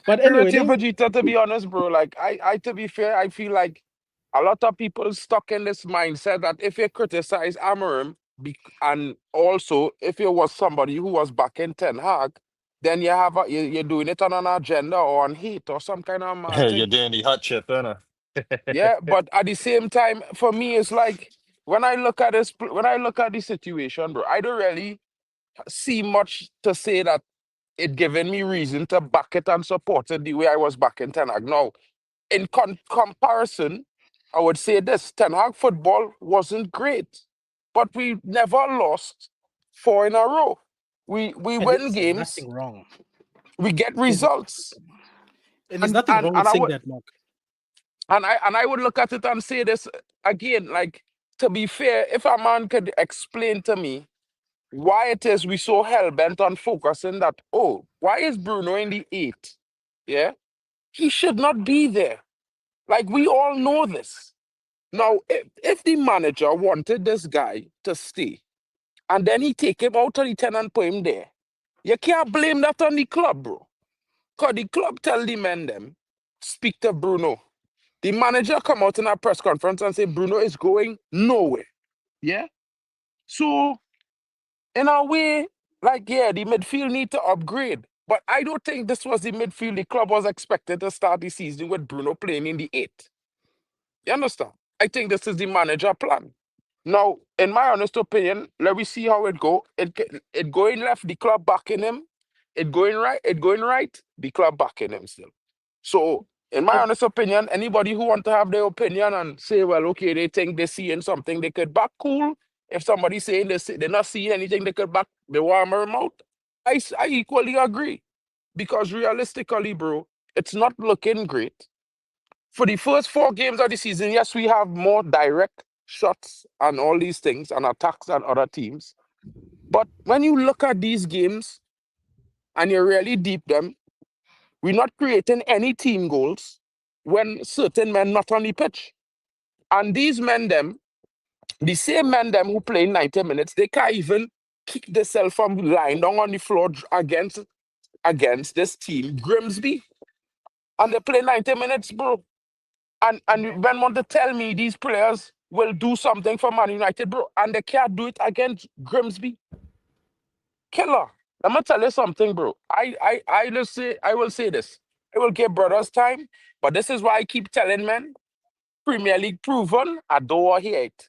But Agree anyway, with you, Vegeta, to be honest, bro. Like, to be fair, I feel like a lot of people stuck in this mindset that if you criticize Amorim, and also if you was somebody who was back in Ten Hag, then you're doing it on an agenda or on hate or some kind of mad You're thing. doing the hot chip, innit? Yeah, but at the same time, for me, it's like when I look at when I look at the situation, bro, I don't really see much to say that it given me reason to back it and support it the way I was backing Ten Hag. Now, in comparison, I would say this: Ten Hag football wasn't great, but we never lost four in a row. We I didn't win say games, nothing wrong. we get There's, results, and there's nothing wrong with and I saying would that, Mark. and I would look at it and say this again, like, to be fair, if a man could explain to me why it is we so hell bent on focusing that, oh, why is Bruno in the eight? Yeah, he should not be there. Like, we all know this. Now, if the manager wanted this guy to stay and then he take him out of the 10 and put him there, you can't blame that on the club, bro. Because the club tell the men them, speak to Bruno. The manager come out in a press conference and say Bruno is going nowhere. Yeah? So, in a way, like, yeah, the midfield need to upgrade. But I don't think this was the midfield the club was expected to start the season with Bruno playing in the eight. You understand? I think this is the manager plan. Now, in my honest opinion, let me see how it go. It going left, the club backing him. It going right, the club backing him still. So, in my But honest opinion, anybody who want to have their opinion and say, well, okay, they think they're seeing something they could back, cool. If somebody saying they're not seeing anything they could back, they warm them out. I equally agree. Because realistically, bro, it's not looking great. For the first four games of the season, yes, we have more direct shots and all these things and attacks than other teams. But when you look at these games and you really deep them, we're not creating any team goals. when certain men not on the pitch. And these men them, the same men them who play 90 minutes, they can't even keep themselves from lying down on the floor against this team, Grimsby. And they play 90 minutes, bro. And when want to tell me these players will do something for Man United, bro, and they can't do it against Grimsby. Killer. I'm gonna tell you something, bro. I will say this. I will give brothers time, but this is why I keep telling men, Premier League proven, I don't want to hear it.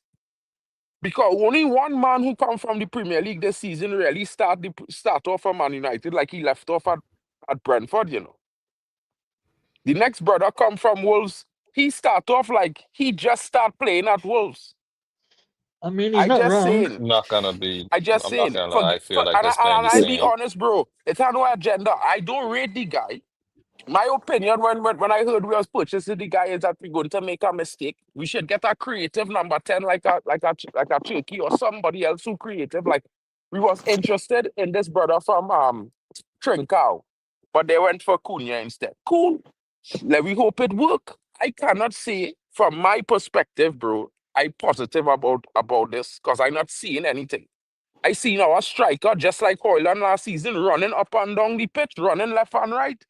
Because only one man who come from the Premier League this season really start off for Man United like he left off at Brentford, you know. The next brother come from Wolves. He start off like he just start playing at Wolves. I mean, he's I not just wrong. saying. Not gonna be. I just I'm not saying. gonna lie. I feel like And, they're staying and the I be same. honest, bro. It's not no agenda. I don't rate the guy. My opinion when I heard we was purchasing the guy is that we're going to make a mistake. We should get a creative number 10 like a Turkey or somebody else who creative. Like we was interested in this brother from Trincao, but they went for Cunha instead. Cool. Let we hope it work. I cannot say from my perspective, bro. I positive about this because I'm not seeing anything. I seen our striker just like Hoyland last season running up and down the pitch, running left and right.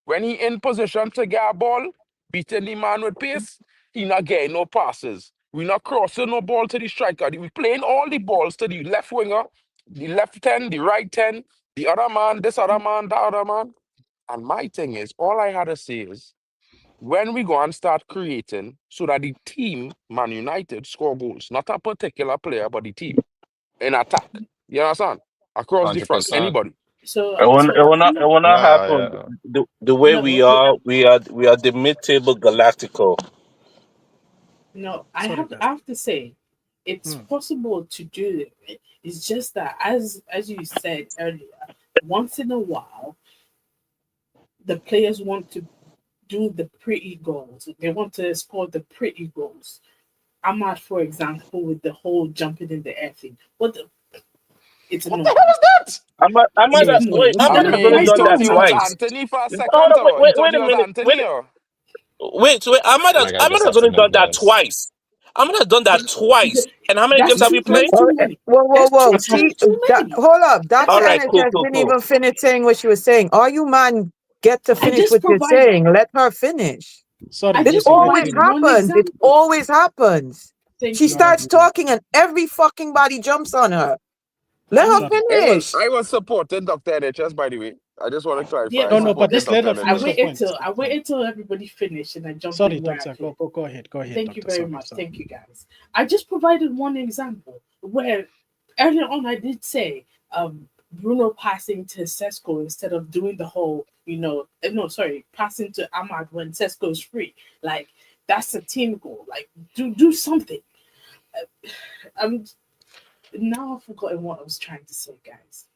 When he in position to get a ball, beating the man with pace, he not getting no passes. We not crossing no ball to the striker. We playing all the balls to the left winger, the left 10, the right 10, the other man, this other man, that other man. And my thing is, all I had to say is, when we go and start creating so that the team, Man United, score goals, not a particular player, but the team in attack. You understand? Across the Hundred front, percent. anybody. It So, will, so it will not. It will not Nah, happen. yeah. The way no, we are the mid-table Galactico. no, Sorry, I guys. have to say, it's Hmm. possible to do it. It's just that, as you said earlier, once in a while, the players want to do the pretty goals. They want to score the pretty goals. Ahmad, for example, with the whole jumping in the air thing. It's What the hell annoying. is that? It's annoying. What I Ahmad has the mean, only he done fighting thought that he in was man? twice. Anthony for a Hold second, on, or he thought wait he a was minute. Anthony, or Wait. Like I Ahmad just has have only some done that advice. twice. Ahmad has done that twice. And how many games That's have we two. played? That's Oh, too many. whoa, whoa, That's whoa. two. See, That's too that, many. hold up. That's Dr. All right, like cool, NHS cool, didn't cool. even finish saying what she was saying. All you man get to I finish just what you're provide. saying. Let her finish. Sorry, I It just listen, guys. always provided Really, one happens. It example. always happens. Thank She you, you are starts guys. really. talking and every fucking body jumps on her. Let her I'm Sorry. finish. I was supporting Dr. NHS, by the way. I just want to yeah, clarify. I No, no, but supported just listen. let Dr. her I finish her NHS. points. waited till everybody finished and I jumped Sorry, in where I doctor. could. Go ahead. Go ahead, Thank you doctor. very Sorry, much. sorry. Thank you, guys. I just provided one example where earlier on I did say Bruno passing to Sesko instead of doing the whole, no, sorry, passing to Ahmad when Sesko is free. Like that's a team goal. Like do something. I'm now I've forgotten what I was trying to say, guys.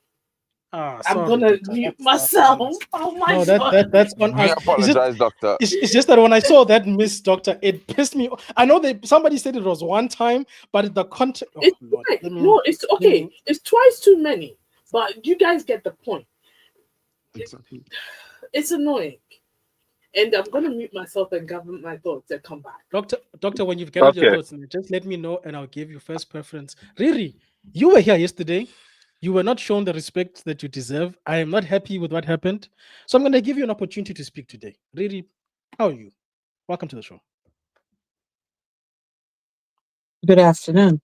I'm Sorry, gonna doctor. mute That's on myself. us. Oh my No, god. that's on We us. apologize, Doctor. It's just that when I saw that miss, doctor, it pissed me. I know that somebody said it was one time, but the context. Oh It's Lord, right. No, it's let okay. me. It's twice too many. But you guys get the point. Exactly. It's annoying. And I'm gonna mute myself and gather my thoughts and come back. Doctor, when you've gathered your Okay. thoughts, just let me know and I'll give you first preference. Riri, you were here yesterday. You were not shown the respect that you deserve. I am not happy with what happened. So I'm going to give you an opportunity to speak today. Riri, how are you? Welcome to the show. Good afternoon.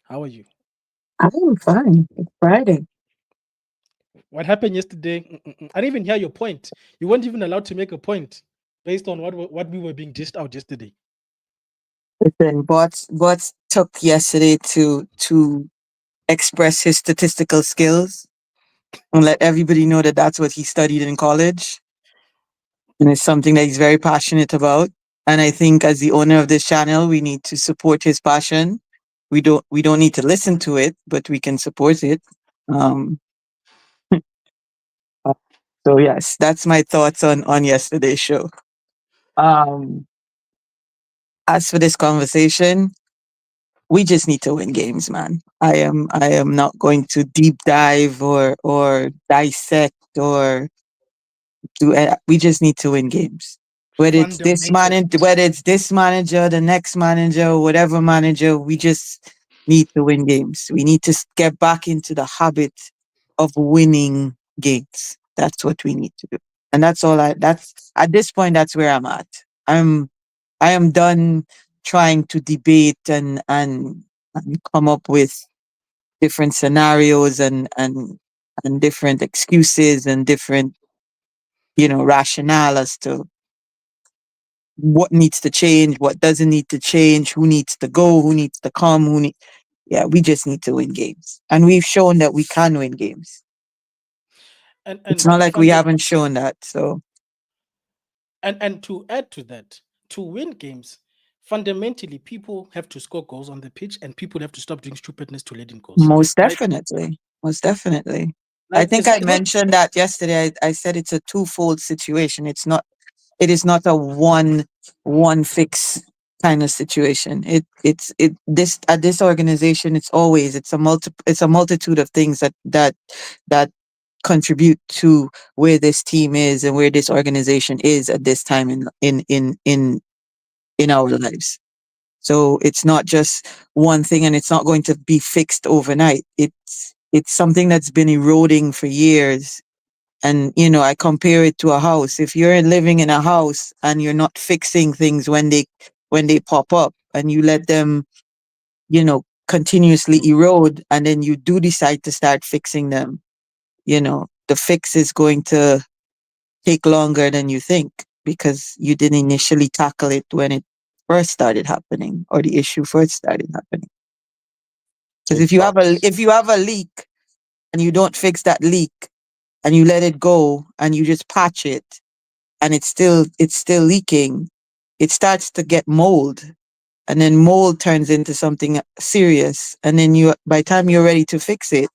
How are you? I'm fine. It's Friday. What happened yesterday? I didn't even hear your point. You weren't even allowed to make a point based on what we were being dished out yesterday. Listen, Bots took yesterday to express his statistical skills and let everybody know that that's what he studied in college. And it's something that he's very passionate about. And I think as the owner of this channel, we need to support his passion. We don't need to listen to it, but we can support it. Um, uh, so yes, that's my thoughts on yesterday's show. Um, as for this conversation, we just need to win games, man. I am not going to deep dive or dissect or do. We just need to win games. Whether it's this manager, the next manager, whatever manager, we just need to win games. We need to get back into the habit of winning games. That's what we need to do. And that's at this point, that's where I'm at. I am done trying to debate and come up with different scenarios and different excuses and different, rationale as to what needs to change, what doesn't need to change, who needs to go, who needs to come, yeah, we just need to win games. And we've shown that we can win games. It's not like we haven't shown that. So and to add to that, to win games, fundamentally people have to score goals on the pitch and people have to stop doing stupidness to let in goals. most definitely. Most definitely. I think I mentioned that yesterday. I said it's a twofold situation. It is not a one fix kind of situation. This organization, it's a multitude of things that contribute to where this team is and where this organization is at this time in our lives. So it's not just one thing, and it's not going to be fixed overnight. It's something that's been eroding for years. And I compare it to a house. If you're living in a house and you're not fixing things when they pop up, and you let them, continuously erode, and then you do decide to start fixing them, the fix is going to take longer than you think, because you didn't initially tackle it when it first started happening, or the issue first started happening. Because if you have a leak and you don't fix that leak and you let it go and you just patch it and it's still leaking, it starts to get mold, and then mold turns into something serious, and then by the time you're ready to fix it,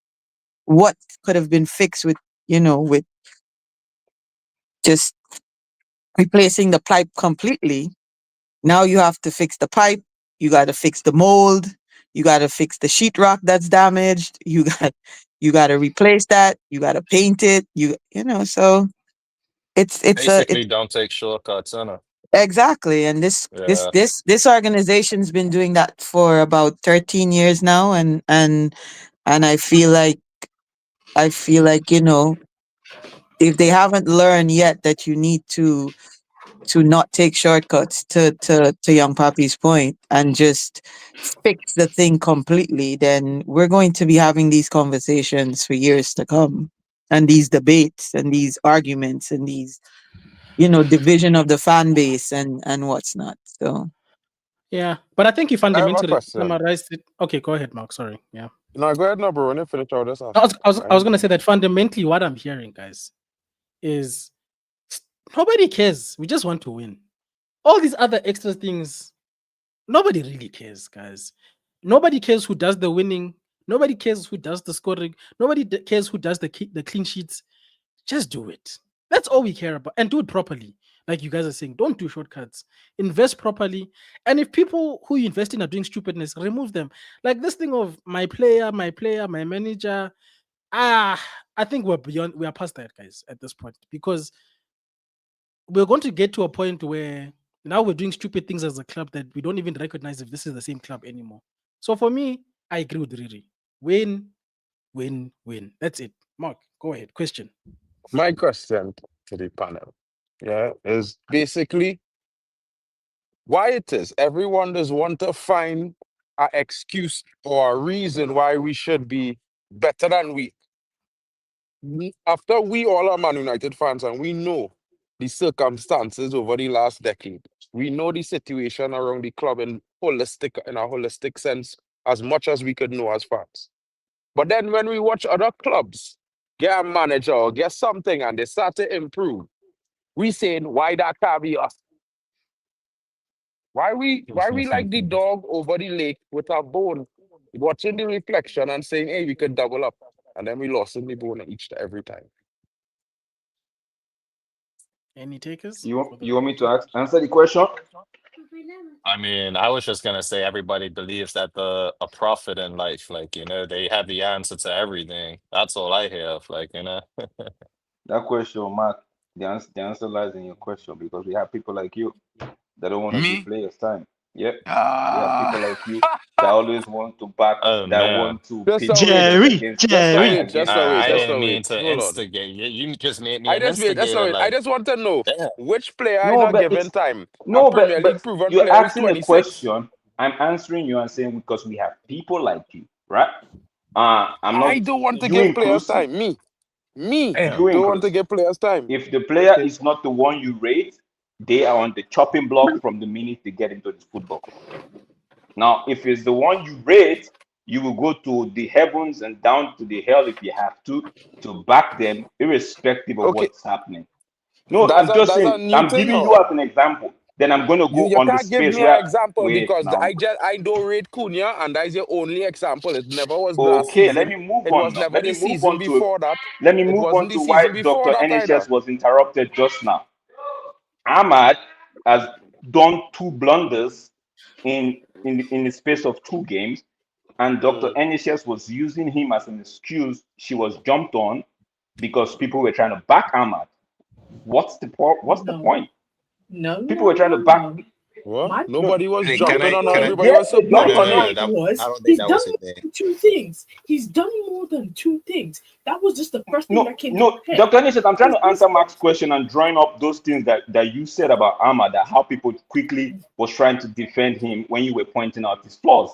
what could have been fixed with just replacing the pipe completely, now you have to fix the pipe, you got to fix the mold, you got to fix the sheetrock that's damaged, you got to replace that, you got to paint it, so it's Basically, don't take shortcuts, exactly. And Yeah. this organization's been doing that for about 13 years now, and I feel like if they haven't learned yet that you need to not take shortcuts, to young Papi's point, and just fix the thing completely, then we're going to be having these conversations for years to come, and these debates and these arguments and these division of the fan base and what's not. So yeah, but I think you I have a fundamentally question. summarized it. Okay, go ahead, Mark. Sorry. Yeah. No, go ahead, no, bro. When you finish, I'll just ask. I was gonna say that fundamentally what I'm hearing, guys, is nobody cares. We just want to win. All these other extra things, nobody really cares, guys. Nobody cares who does the winning. Nobody cares who does the scoring. Nobody cares who does the clean sheets. Just do it. That's all we care about, and do it properly. Like you guys are saying, don't do shortcuts. Invest properly. And if people who you invest in are doing stupidness, remove them. Like this thing of my player, my manager. I think we are past that, guys, at this point, because we're going to get to a point where now we're doing stupid things as a club that we don't even recognize if this is the same club anymore. So for me, I agree with Riri. Win, win, win. That's it. Mark, go ahead. Question. My question to the panel, yeah, is basically why it is everyone does want to find an excuse or a reason why we should be better than after we all are Man United fans and we know the circumstances over the last decade. We know the situation around the club in a holistic sense as much as we could know as fans. But then when we watch other clubs get a manager or get something and they start to improve, we saying why that can't be us? Why we like the dog over the lake with our bone, watching the reflection and saying, hey, we could double up. And then we lost in the bone every time. Any takers? You want me to answer the question? I mean, I was just gonna say everybody believes that a prophet in life, like, they have the answer to everything. That's all I have, like. That question, Mark. the answer lies in your question because we have people like you that don't want to give Me? players time. Yep. We have Ah. people like you that always want to back, Oh that man. want to Just pit a wait. players Jerry, against Just a Jerry. wait. Just against a wait. I Just themselves. a didn't mean wait. to Hold on. instigate. You just made me I an just wait. Just a instigator. wait. I Like, just want to know damn. which player I No, not but given it's time. A no, Premier but League proven you're player who's asking a 26. question. I'm answering you and saying because we have people like you, right? I'm I not don't want to you give players inclusive. time. Me You Damn. don't want to inclusive. give players time. If the player is not the one you rate, they are on the chopping block from the minute they get into the football club. Now, if it's the one you rate, you will go to the heavens and down to the hell if you have to back them, irrespective of Okay, what's happening. No, I'm just that's a saying, new I'm thing giving you or as an example. Then I'm going to go you on the can't give space me an where, example wait, because now, I don't rate Cunha and that is your only example. It never was last okay, let season. me move It on was now. never the season before that. Let me It move on wasn't the to why season before Dr. that either. NHS was interrupted just now. Ahmad has done two blunders in the space of two games, and Dr. Mm. NHS was using him as an excuse. She was jumped on because people were trying to back Ahmad. What's the No, point? no, People no, were trying no, to back. no. What? My No, Nobody was Hey, jumping on her. can I? Everybody yes, was they No, jumped no, supporting on no, him. no. her. point That I was don't think he's that done was his more name. than two things. He's done more than two things. That was just the first thing No, that came to no, my head. Dr. Nishat, I'm trying He's to answer Mark's responsible. question and drawing up those things that you said about Ahmad, that how people quickly was trying to defend him when you were pointing out his flaws.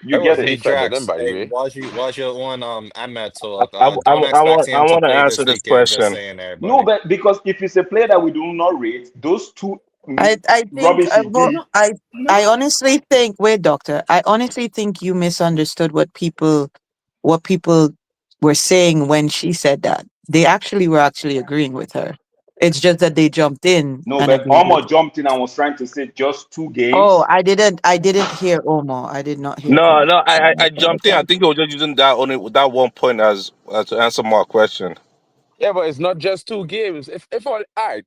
You I get wasn't Hey it? defending him, Drax, by the hey, way. while you're on Ahmed I, talk, I, I, don't I expect want I him to want to play answer this this weekend. Just question. saying, No, everybody. but because if it's a player that we do not rate, those two I think rubbish he did. No, I no. honestly think, wait, doctor, I honestly think you misunderstood what people were saying when she said that. They actually were actually agreeing with her. It's just that they jumped in No, and but agreed with. Omar jumped in and was trying to say just two Oh, games. I didn't hear Omo. I did not hear No, Omo. no, I I jumped in. I apologize. think he was just using that only that one point as to answer my question. Yeah, but it's not just two games. If all right,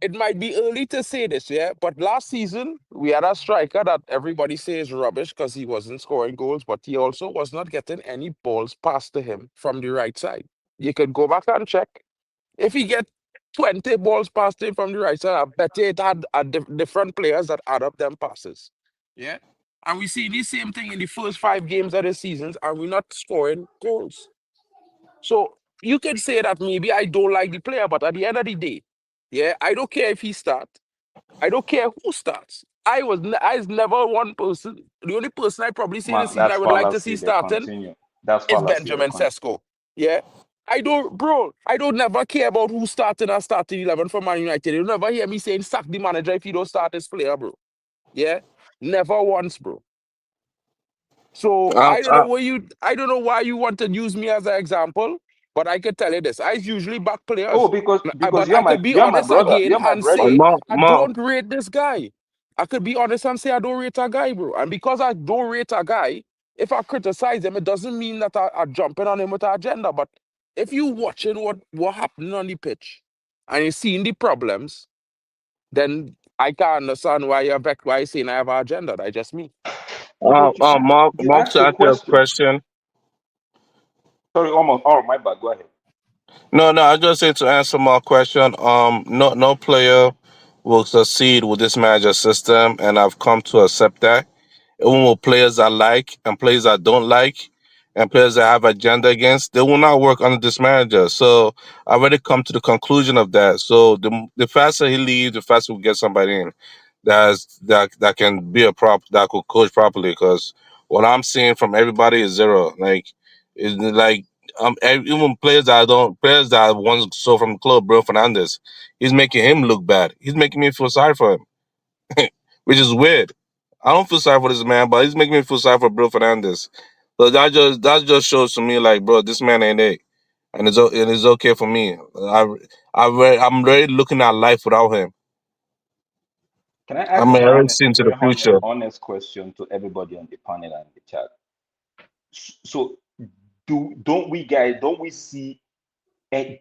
it might be early to say this, yeah. But last season we had a striker that everybody says rubbish because he wasn't scoring goals, but he also was not getting any balls passed to him from the right side. You could go back and check. If he get 20 balls passed to him from the right side, I bet you it had different players that add up them passes. Yeah. And we see the same thing in the first 5 games of the seasons, and we're not scoring goals. So you can say that maybe I don't like the player, but at the end of the day, yeah, I don't care if he starts. I don't care who starts. I was never one person. The only person I probably say this Mark, season I that's would like to fallacy. see They starting continue. That's is fallacy. They Benjamin continue. Sesko. Yeah. I don't never care about who starting or starting 11 for Man United. You'll never hear me saying sack the manager if you don't start this player, bro. Yeah. Never once, bro. So Uh, uh, I don't know why you want to use me as an example, but I could tell you this. I usually back Oh, players. because But I could be you're my honest brother. again You're my and brethren. say I Mark, don't rate this guy. I could be honest and say I don't rate a guy, bro. And because I don't rate a guy, if I criticize him, it doesn't mean that I'm jumping on him with an agenda. But if you watching what happening on the pitch and you seeing the problems, then I can understand why why you're saying I have an agenda. That's just me. No, but you Mark, asked to a answer your question. question. Sorry, Omar. Oh, my bad. Go ahead. No, I just say to answer my question. No player will succeed with this manager system, and I've come to accept that. Even with players I like and players I don't like, and players that have agenda against, they will not work under this manager. So I already come to the conclusion of that. So the faster he leaves, the faster we get somebody in that can be a that could coach properly. Because what I'm seeing from everybody is zero. Like is like even players that I once saw from the club, bro Fernandez, he's making him look bad. He's making me feel sorry for him, which is weird. I don't feel sorry for this man, but he's making me feel sorry for Bruno Fernandez. So that just shows to me like, bro, this man ain't it, and it's okay for me. I'm really looking at life without him. Can I I'm ask already seeing a to the very future. honest question to everybody on the panel and the chat? So, don't we see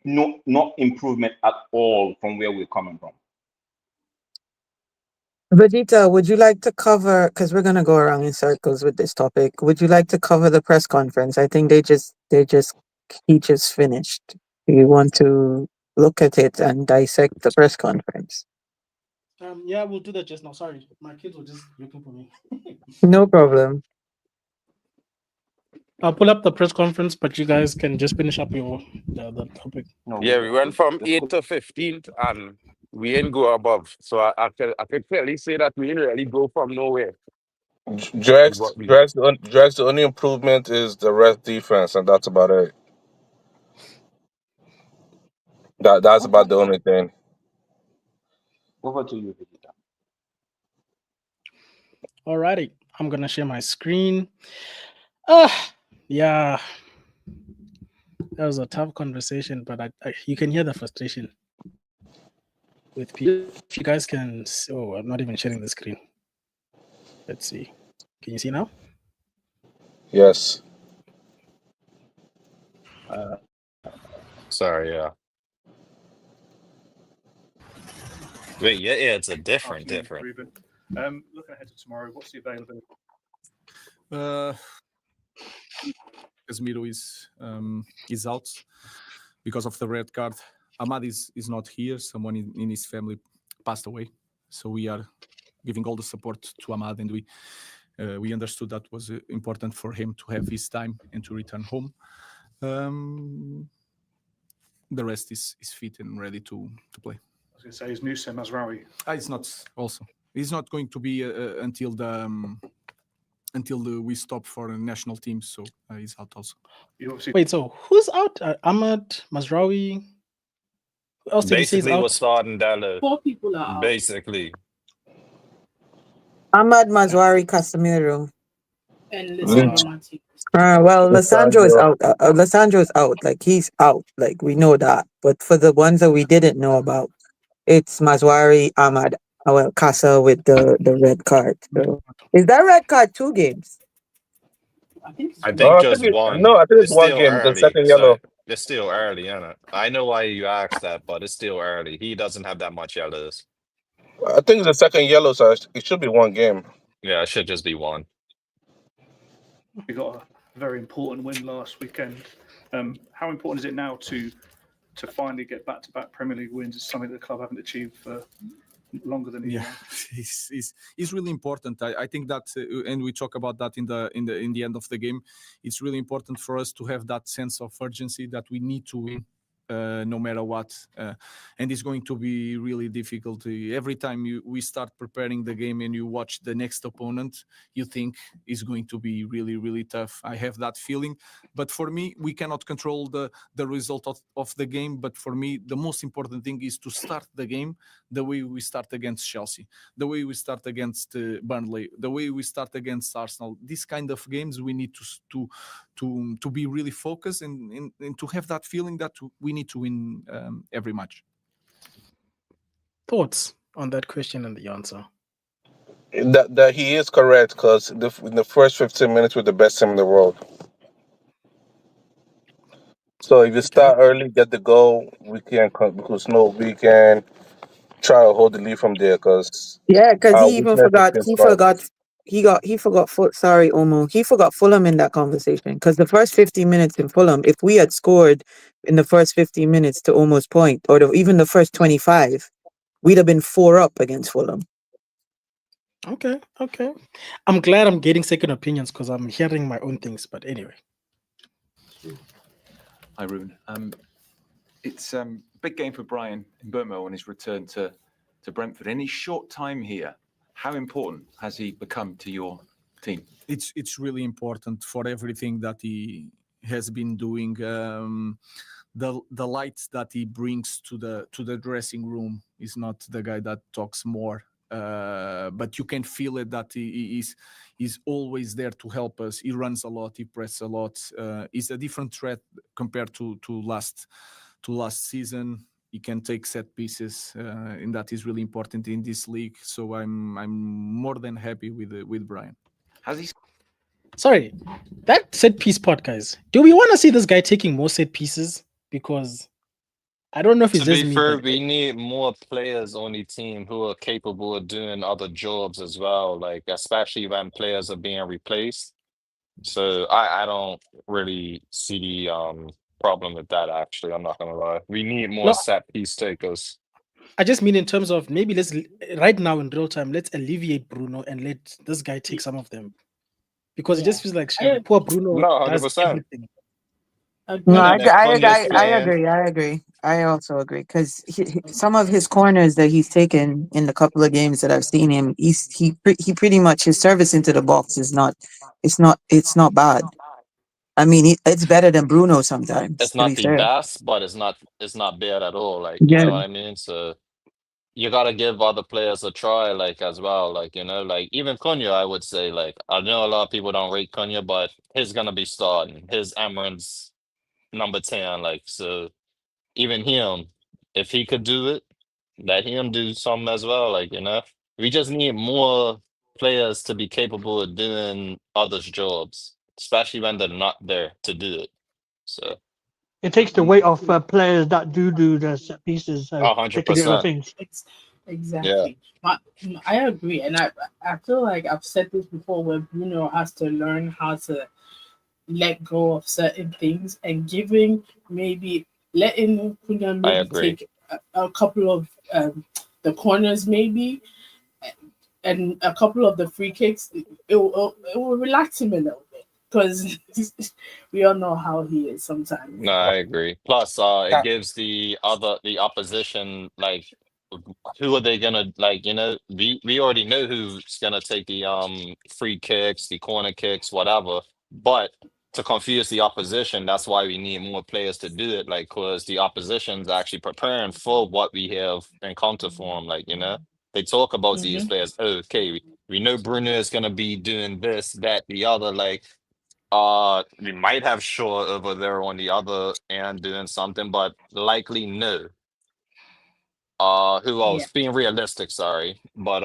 not improvement at all from where we're coming from? Vegeta, would you like to cover, because we're gonna go around in circles with this topic. Would you like to cover the press conference? I think he just finished. Do you want to look at it and dissect the press conference? Yeah, we'll do that just now. Sorry, my kids were just looking for me. No problem. I'll pull up the press conference, but you guys can just finish up the topic. No, Yeah, we went from the 8th to 15th and we ain't go above. So I could clearly say that we didn't really go from nowhere. Is Drax, what we Drax, Drax, the only improvement is the rest defense, and that's about it. That's okay. about the only thing. Over to you, Vegeta. Alrighty, I'm gonna share my screen. Yeah, that was a tough conversation, but you can hear the frustration with people. If you guys can, oh, I'm not even sharing the screen. Let's see. Can you see now? Yes. Sorry, yeah. Wait, yeah, it's a different. Ruben. Looking ahead to tomorrow, what's the availability? Casemiro is out because of the red card. Ahmad is not here. Someone in his family passed away, so we are giving all the support to Ahmad, and we understood that was important for him to have his time and to return home. The rest is fit and ready to play. I was going to say, is Nusem Mazraoui? It's not also. He's not going to be until we stop for a national team, so he's out also. Wait, so who's out? Ahmad, Mazraoui. Who else did he say is Basically, out? what's starting Dallo. 4 people are out. Basically, Ahmad Mazwari Casemiro. And Lynch. Lissandro Martinez. Well, Lissandro is Lissandro. out. Lissandro is out. Like, he's out. Like, we know that. But for the ones that we didn't know about, it's Mazwari, Ahmad, well, Casa with the red card. So, is that red card 2 games? I think it's I one. think I just think one. no, I think it's It's one still game. The early, second so yellow. it's still early, isn't it? I know why you asked that, but it's still early. He doesn't have that much yellows. I think it's the second yellow, so it should be one game. Yeah, it should just be one. We got a very important win last weekend. How important is it now to finally get back-to-back Premier League wins? It's something that the club haven't achieved for longer than a year. It's really important. I think that, and we talk about that in the end of the game. It's really important for us to have that sense of urgency that we need to win. No matter what, and it's going to be really difficult. Every time we start preparing the game and you watch the next opponent, you think it's going to be really, really tough. I have that feeling, but for me, we cannot control the result of the game. But for me, the most important thing is to start the game the way we start against Chelsea, the way we start against Burnley, the way we start against Arsenal. These kind of games we need to be really focused and to have that feeling that we need to win every match. Thoughts on that question and the answer? That he is correct, because in the first 15 minutes we're the best team in the world. So if you start early, get the goal, we can try to hold the lead from there, because Yeah, because our he even weakness is forgot. in front. He forgot. Sorry, Omo. He forgot Fulham in that conversation. Because the first 15 minutes in Fulham, if we had scored in the first 15 minutes to almost point, or even the first 25, we'd have been 4 up against Fulham. Okay. I'm glad I'm getting second opinions because I'm hearing my own things. But anyway. Hi, Ruben. It's a big game for Brian in Burmo on his return to Brentford. In his short time here, how important has he become to your team? It's really important for everything that he has been doing. The light that he brings to the dressing room is not the guy that talks more. But you can feel it that he's always there to help us. He runs a lot, he presses a lot. He's a different threat compared to last season. He can take set pieces, and that is really important in this league. So I'm more than happy with Brian. Has he? Sorry, that set piece part, guys. Do we want to see this guy taking more set pieces? Because I don't know if it's To just be me, fair, but we need more players on the team who are capable of doing other jobs as well, like especially when players are being replaced. So I don't really see problem with that. Actually, I'm not gonna lie. We need more No. set piece takers. I just mean in terms of maybe right now in real time, let's alleviate Bruno and let this guy take some of them. Because it just feels like shit. Poor Bruno No, 100%. does everything. No, And then if Cunha's playing, I agree. I also agree because some of his corners that he's taken in the couple of games that I've seen him, he pretty much his service into the box is not, it's not bad. I mean, it's better than Bruno sometimes. it's To be not the fair, best, but it's not bad at all. Like, you yeah, know what I mean? So you gotta give other players a try, like as well. Like, you know, like even Cunha, I would say, like I know a lot of people don't rate Cunha, but he's gonna be starting. His Amarin's number 10, like so even him, if he could do it, let him do something as well. Like, you know, we just need more players to be capable of doing others' jobs, especially when they're not there to do it. So It takes the weight off players that do the set pieces, so they can do other 100%. things. Yeah. Exactly. I agree, and I feel like I've said this before, where Bruno has to learn how to let go of certain things and letting Cunha I maybe agree. take a couple of the corners maybe, and a couple of the free kicks. It will relax him a little bit because we all know how he is sometimes. No, I agree. Plus, it Yeah. gives the opposition like who are they gonna like? You know, we already know who's gonna take the free kicks, the corner kicks, whatever. But to confuse the opposition, that's why we need more players to do it. Like, cause the opposition's actually preparing for what we have in counter form. Like, you know, they talk about these players. Oh, okay, we know Bruno is gonna be doing this, that, the other. Like, we might have Shaw over there on the other end doing something, but likely no. Who Yeah. else? Being realistic, sorry. But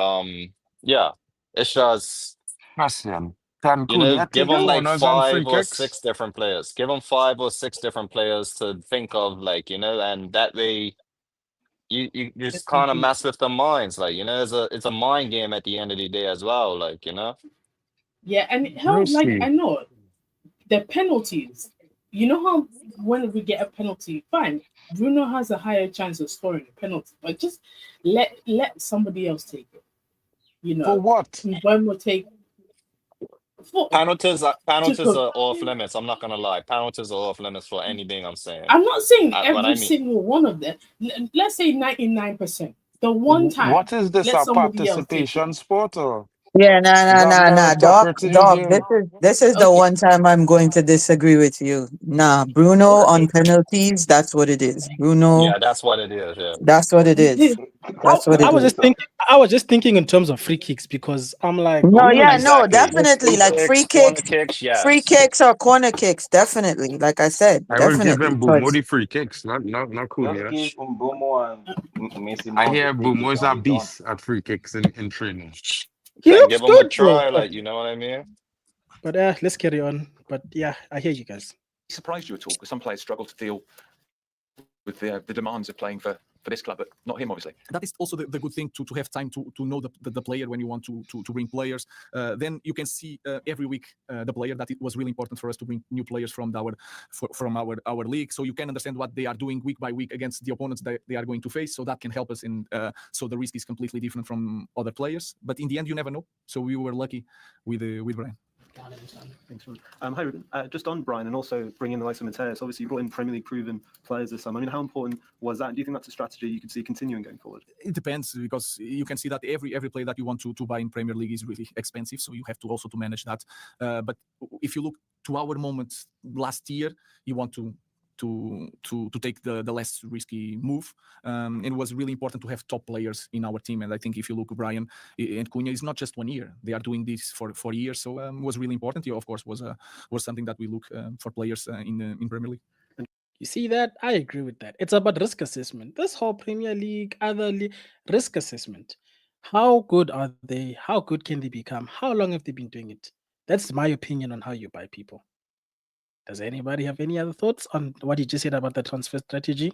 yeah, it's just, Question. Can you know, Cunha give take them like corners and free five or kicks? six different players. Give them 5 or 6 different players to think of, like, you know, and that way you just kind of mess with their minds, like, you know, it's a mind game at the end of the day as well, like, you know. Yeah, and it helps. Like, Risky. I know the penalties. You know how when we get a penalty, fine. Bruno has a higher chance of scoring a penalty, but just let somebody else take it. You For know, what? when we take for to Penalties pro- are off limits. I'm not gonna lie. Penalties are off limits for anything I'm saying. I'm not saying What I every mean, single one of them. Let's say 99%. The one time, What is this, let a somebody else take it. participation sport or yeah, is that dog. meritocracy? This is the Okay. one time I'm going to disagree with you. Nah, Bruno on Okay. penalties. That's what it is. Bruno. yeah, that's what it is. Yeah, That's what it is. I, That's what I it was is. just thinking. I was just thinking in terms of free kicks because I'm like, No, yeah, no, exactly. let's definitely. Free Like kicks, corner kicks. free Yes, kicks or corner kicks, definitely. Like I said, I will give definitely. him Bumo Because the free kicks, not Just Cunha. give Umbomo and Messi I Mount the hear free Bumo kick is and a we done. beast at free kicks in training. he and looks give them a good though. try. Like, you know what I mean. But let's carry on. But yeah, I hear you guys. Surprised you at all? Because some players struggle to deal with the demands of playing for this club, but not him, obviously. That is also the good thing to have time to know the player when you want to bring players. Then you can see every week the player that it was really important for us to bring new players from our league, so you can understand what they are doing week by week against the opponents that they are going to face. So that can help us in. So the risk is completely different from other players, but in the end you never know. So we were lucky with Brian. Thanks, Ruben. Hi, Ruben. Just on Brian and also bringing the likes of Mateus, obviously you brought in Premier League proven players this summer. I mean, how important was that? Do you think that's a strategy you could see continuing going forward? It depends, because you can see that every player that you want to buy in Premier League is really expensive, so you have to also to manage that. But if you look to our moment last year, you want to take the less risky move. It was really important to have top players in our team, and I think if you look, Brian and Cunha is not just 1 year; they are doing this for years. So it was really important. Yeah, of course, was something that we look for players in Premier League. You see that? I agree with that. It's about risk assessment. This whole Premier League, risk assessment. How good are they? How good can they become? How long have they been doing it? That's my opinion on how you buy people. Does anybody have any other thoughts on what you just said about the transfer strategy?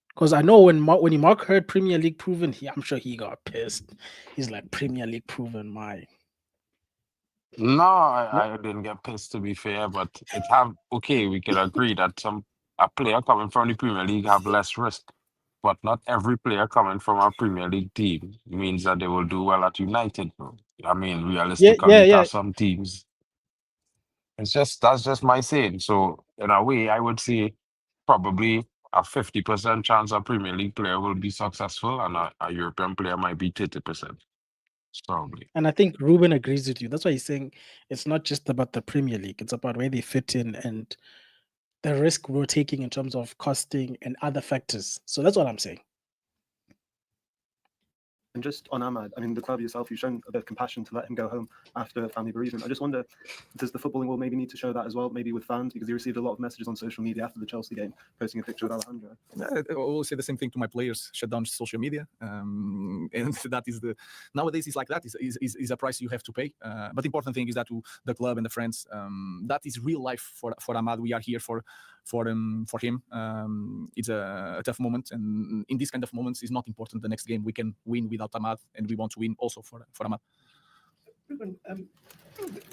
Because I know when Mark heard Premier League proven, I'm sure he got pissed. He's like, Premier League proven, my. No, I didn't get pissed to be fair, but we can agree that a player coming from the Premier League have less risk. But not every player coming from a Premier League team means that they will do well at United, bro. I mean, realistically, there are some teams. That's just my saying. So in a way, I would say probably a 50% chance a Premier League player will be successful, and a European player might be 30%. Probably. And I think Ruben agrees with you. That's why he's saying it's not just about the Premier League, it's about where they fit in and the risk we're taking in terms of costing and other factors. So that's what I'm saying. And just on Ahmad, I mean, the club yourself, you've shown a bit of compassion to let him go home after family bereavement. I just wonder, does the footballing world maybe need to show that as well, maybe with fans? Because he received a lot of messages on social media after the Chelsea game, posting a picture of Alejandro. I will say the same thing to my players: shut down social media, and that is nowadays it's like that is a price you have to pay. But the important thing is that to the club and the friends, that is real life for Ahmad. We are here for him. It's a tough moment, and in this kind of moments, it's not important the next game. We can win without Ahmad, and we want to win also for Ahmad. Ruben,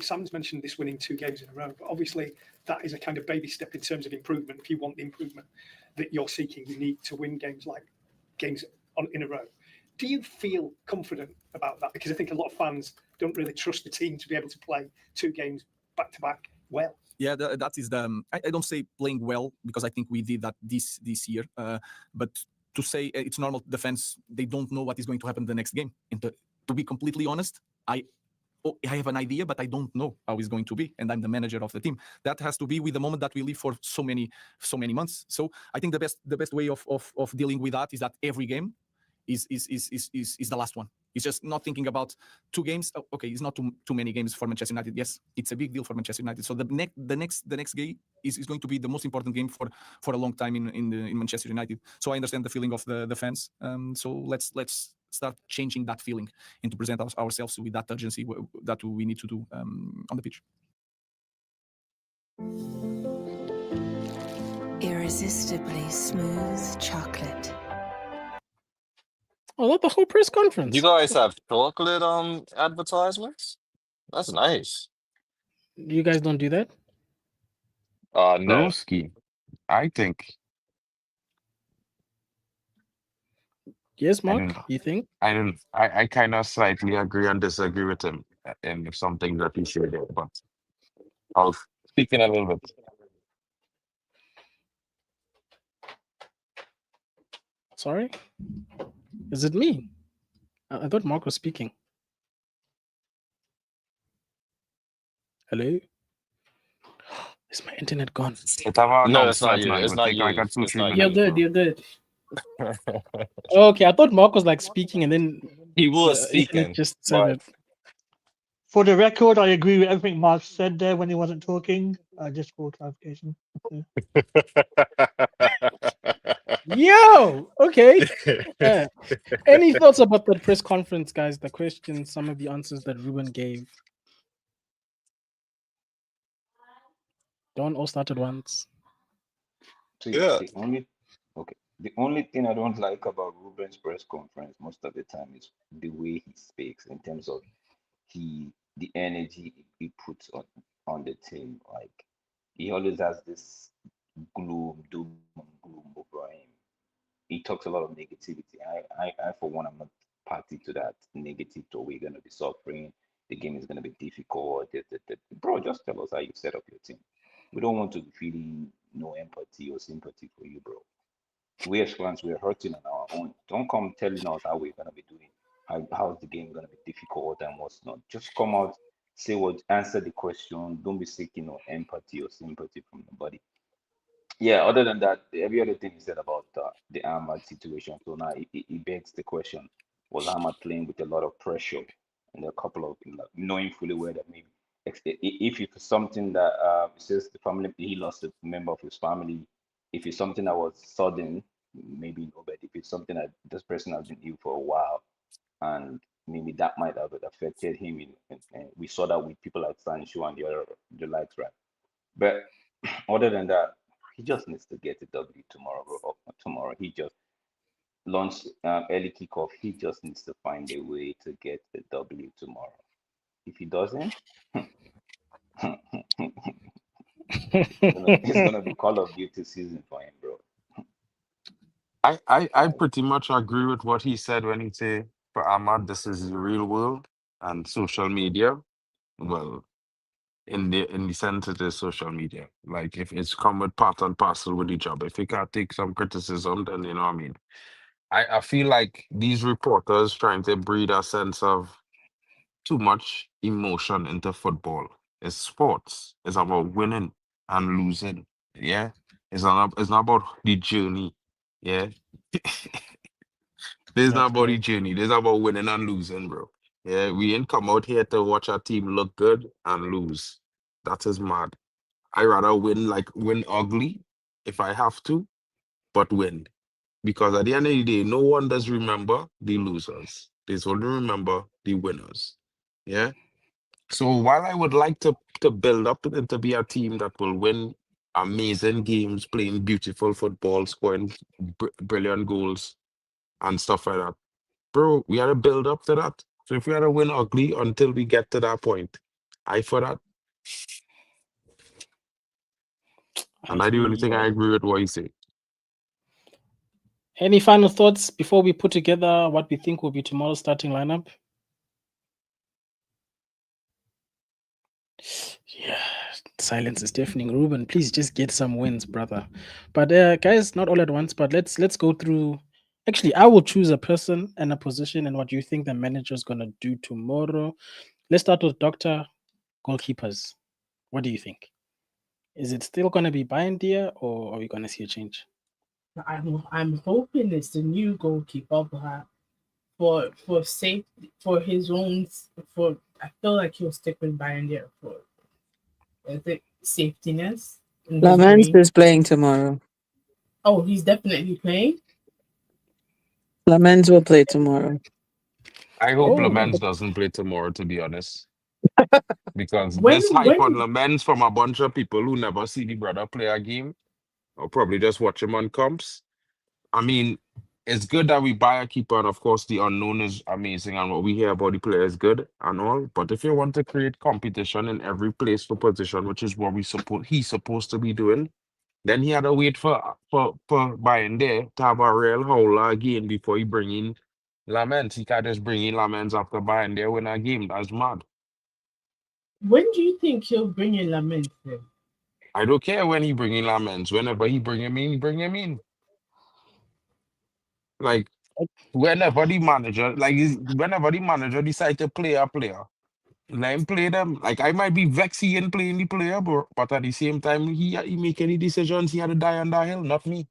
Sam's mentioned this winning 2 games in a row, but obviously that is a kind of baby step in terms of improvement. If you want the improvement that you're seeking, you need to win games in a row. Do you feel confident about that? Because I think a lot of fans don't really trust the team to be able to play 2 games back to back well. Yeah, that is I don't say playing well, because I think we did that this year. But to say it's normal, the fans, they don't know what is going to happen the next game. And to be completely honest, I have an idea, but I don't know how it's going to be, and I'm the manager of the team. That has to be with the moment that we live for so many months. So I think the best way of dealing with that is that every game is the last one. It's just not thinking about 2 games. Oh, okay, it's not too many games for Manchester United. Yes, it's a big deal for Manchester United. So the next game is going to be the most important game for a long time in Manchester United. So I understand the feeling of the fans. So let's start changing that feeling and to present ourselves with that urgency that we need to do on the pitch. Irresistibly smooth chocolate. Oh, not the whole press conference. You guys have chocolate advertisements? That's nice. You guys don't do that? No. Broski, I think. Yes, Mark, you think? I kind of slightly agree and disagree with him in something that he said there, but I'll speak in a little bit. Sorry? Is it me? I thought Mark was speaking. Hello? Is my internet gone? No, it's not you. It's not you. It's not You're you, good, bro. you're good. Okay, I thought Mark was like speaking and then He was the speaking, internet just said but it. For the record, I agree with everything Mark said there when he wasn't talking. Just for clarification. Yo! Okay. Any thoughts about the press conference, guys? The questions, some of the answers that Ruben gave. Don't all start at once. See, Yeah. the only thing I don't like about Ruben's press conference most of the time is the way he speaks, in terms of the energy he puts on the team. Like, he always has this doom and gloom over him. He talks a lot of negativity. I for one, I'm not party to that negative. So we're gonna be suffering. The game is gonna be difficult. Bro, just tell us how you set up your team. We don't want to be feeling no empathy or sympathy for you, bro. We as fans, we're hurting on our own. Don't come telling us how we're gonna be doing. How's the game gonna be difficult and what's not. Just come out, say what, answer the question. Don't be seeking no empathy or sympathy from nobody. Yeah, other than that, every other thing he said about the Ahmad situation. So now it begs the question: was Ahmad playing with a lot of pressure and a couple of, knowing fully well that maybe if it's something that says the family, he lost a member of his family, if it's something that was sudden, maybe no, but if it's something that this person has been ill for a while, and maybe that might have affected him. We saw that with people like Sancho and the likes, right? But other than that, he just needs to get a W tomorrow, bro. Tomorrow, he just launched early kickoff. He just needs to find a way to get the W tomorrow. If he doesn't, it's gonna be Call of Duty season for him, bro. I pretty much agree with what he said when he say for Ahmad, this is the real world and social media. Well, in the sense it is social media. Like if it's come with part and parcel with each other. If you can't take some criticism, then you know what I mean. I feel like these reporters trying to breed a sense of too much emotion into football. It's sports. It's about winning and losing. Yeah. It's not about the journey. Yeah. This not That's about the correct. journey. This about winning and losing, bro. Yeah, we ain't come out here to watch our team look good and lose. That is mad. I rather win ugly if I have to, but win. Because at the end of the day, no one does remember the losers. They only remember the winners. Yeah. So while I would like to build up and to be a team that will win amazing games, playing beautiful football, scoring brilliant goals and stuff like that, bro, we had to build up to that. So if we had to win ugly until we get to that point, I for that. I And I the hear only thing you. I agree with what you say. Any final thoughts before we put together what we think will be tomorrow's starting lineup? Yeah, silence is deafening. Ruben, please just get some wins, brother. But guys, not all at once. But let's go through. Actually, I will choose a person and a position and what you think the manager is gonna do tomorrow. Let's start with Doctor Goalkeepers. What do you think? Is it still gonna be Bindia or are we gonna see a change? I'm hoping it's the new goalkeeper, but for safety, for his own, for I feel like he'll stick with Bayern there for I think safetiness in his Lamens dream. is playing tomorrow. Oh, he's definitely playing. Lamens will play tomorrow. I hope Oh, Lamens doesn't play tomorrow, to be honest. Because this hype on When Lamens from a bunch of people who never see the brother play a game, or probably just watch him on comps. I mean, it's good that we buy a keeper, and of course, the unknown is amazing, and what we hear about the player is good and all. But if you want to create competition in every place for position, which is what he's supposed to be doing, then he had to wait for buying there to have a real howler again before he bring in Lamens. He can't just bring in Lamens after buying there win a game. That's mad. when do you think he'll bring in Lamint then? I don't care when he bring in Lamens. Whenever he bring him in, he bring him in. Like whenever the manager decide to play a player, let him play them. Like I might be vexed he ain't playing the player, but at the same time, he make any decisions, he had to die on that hill, not me.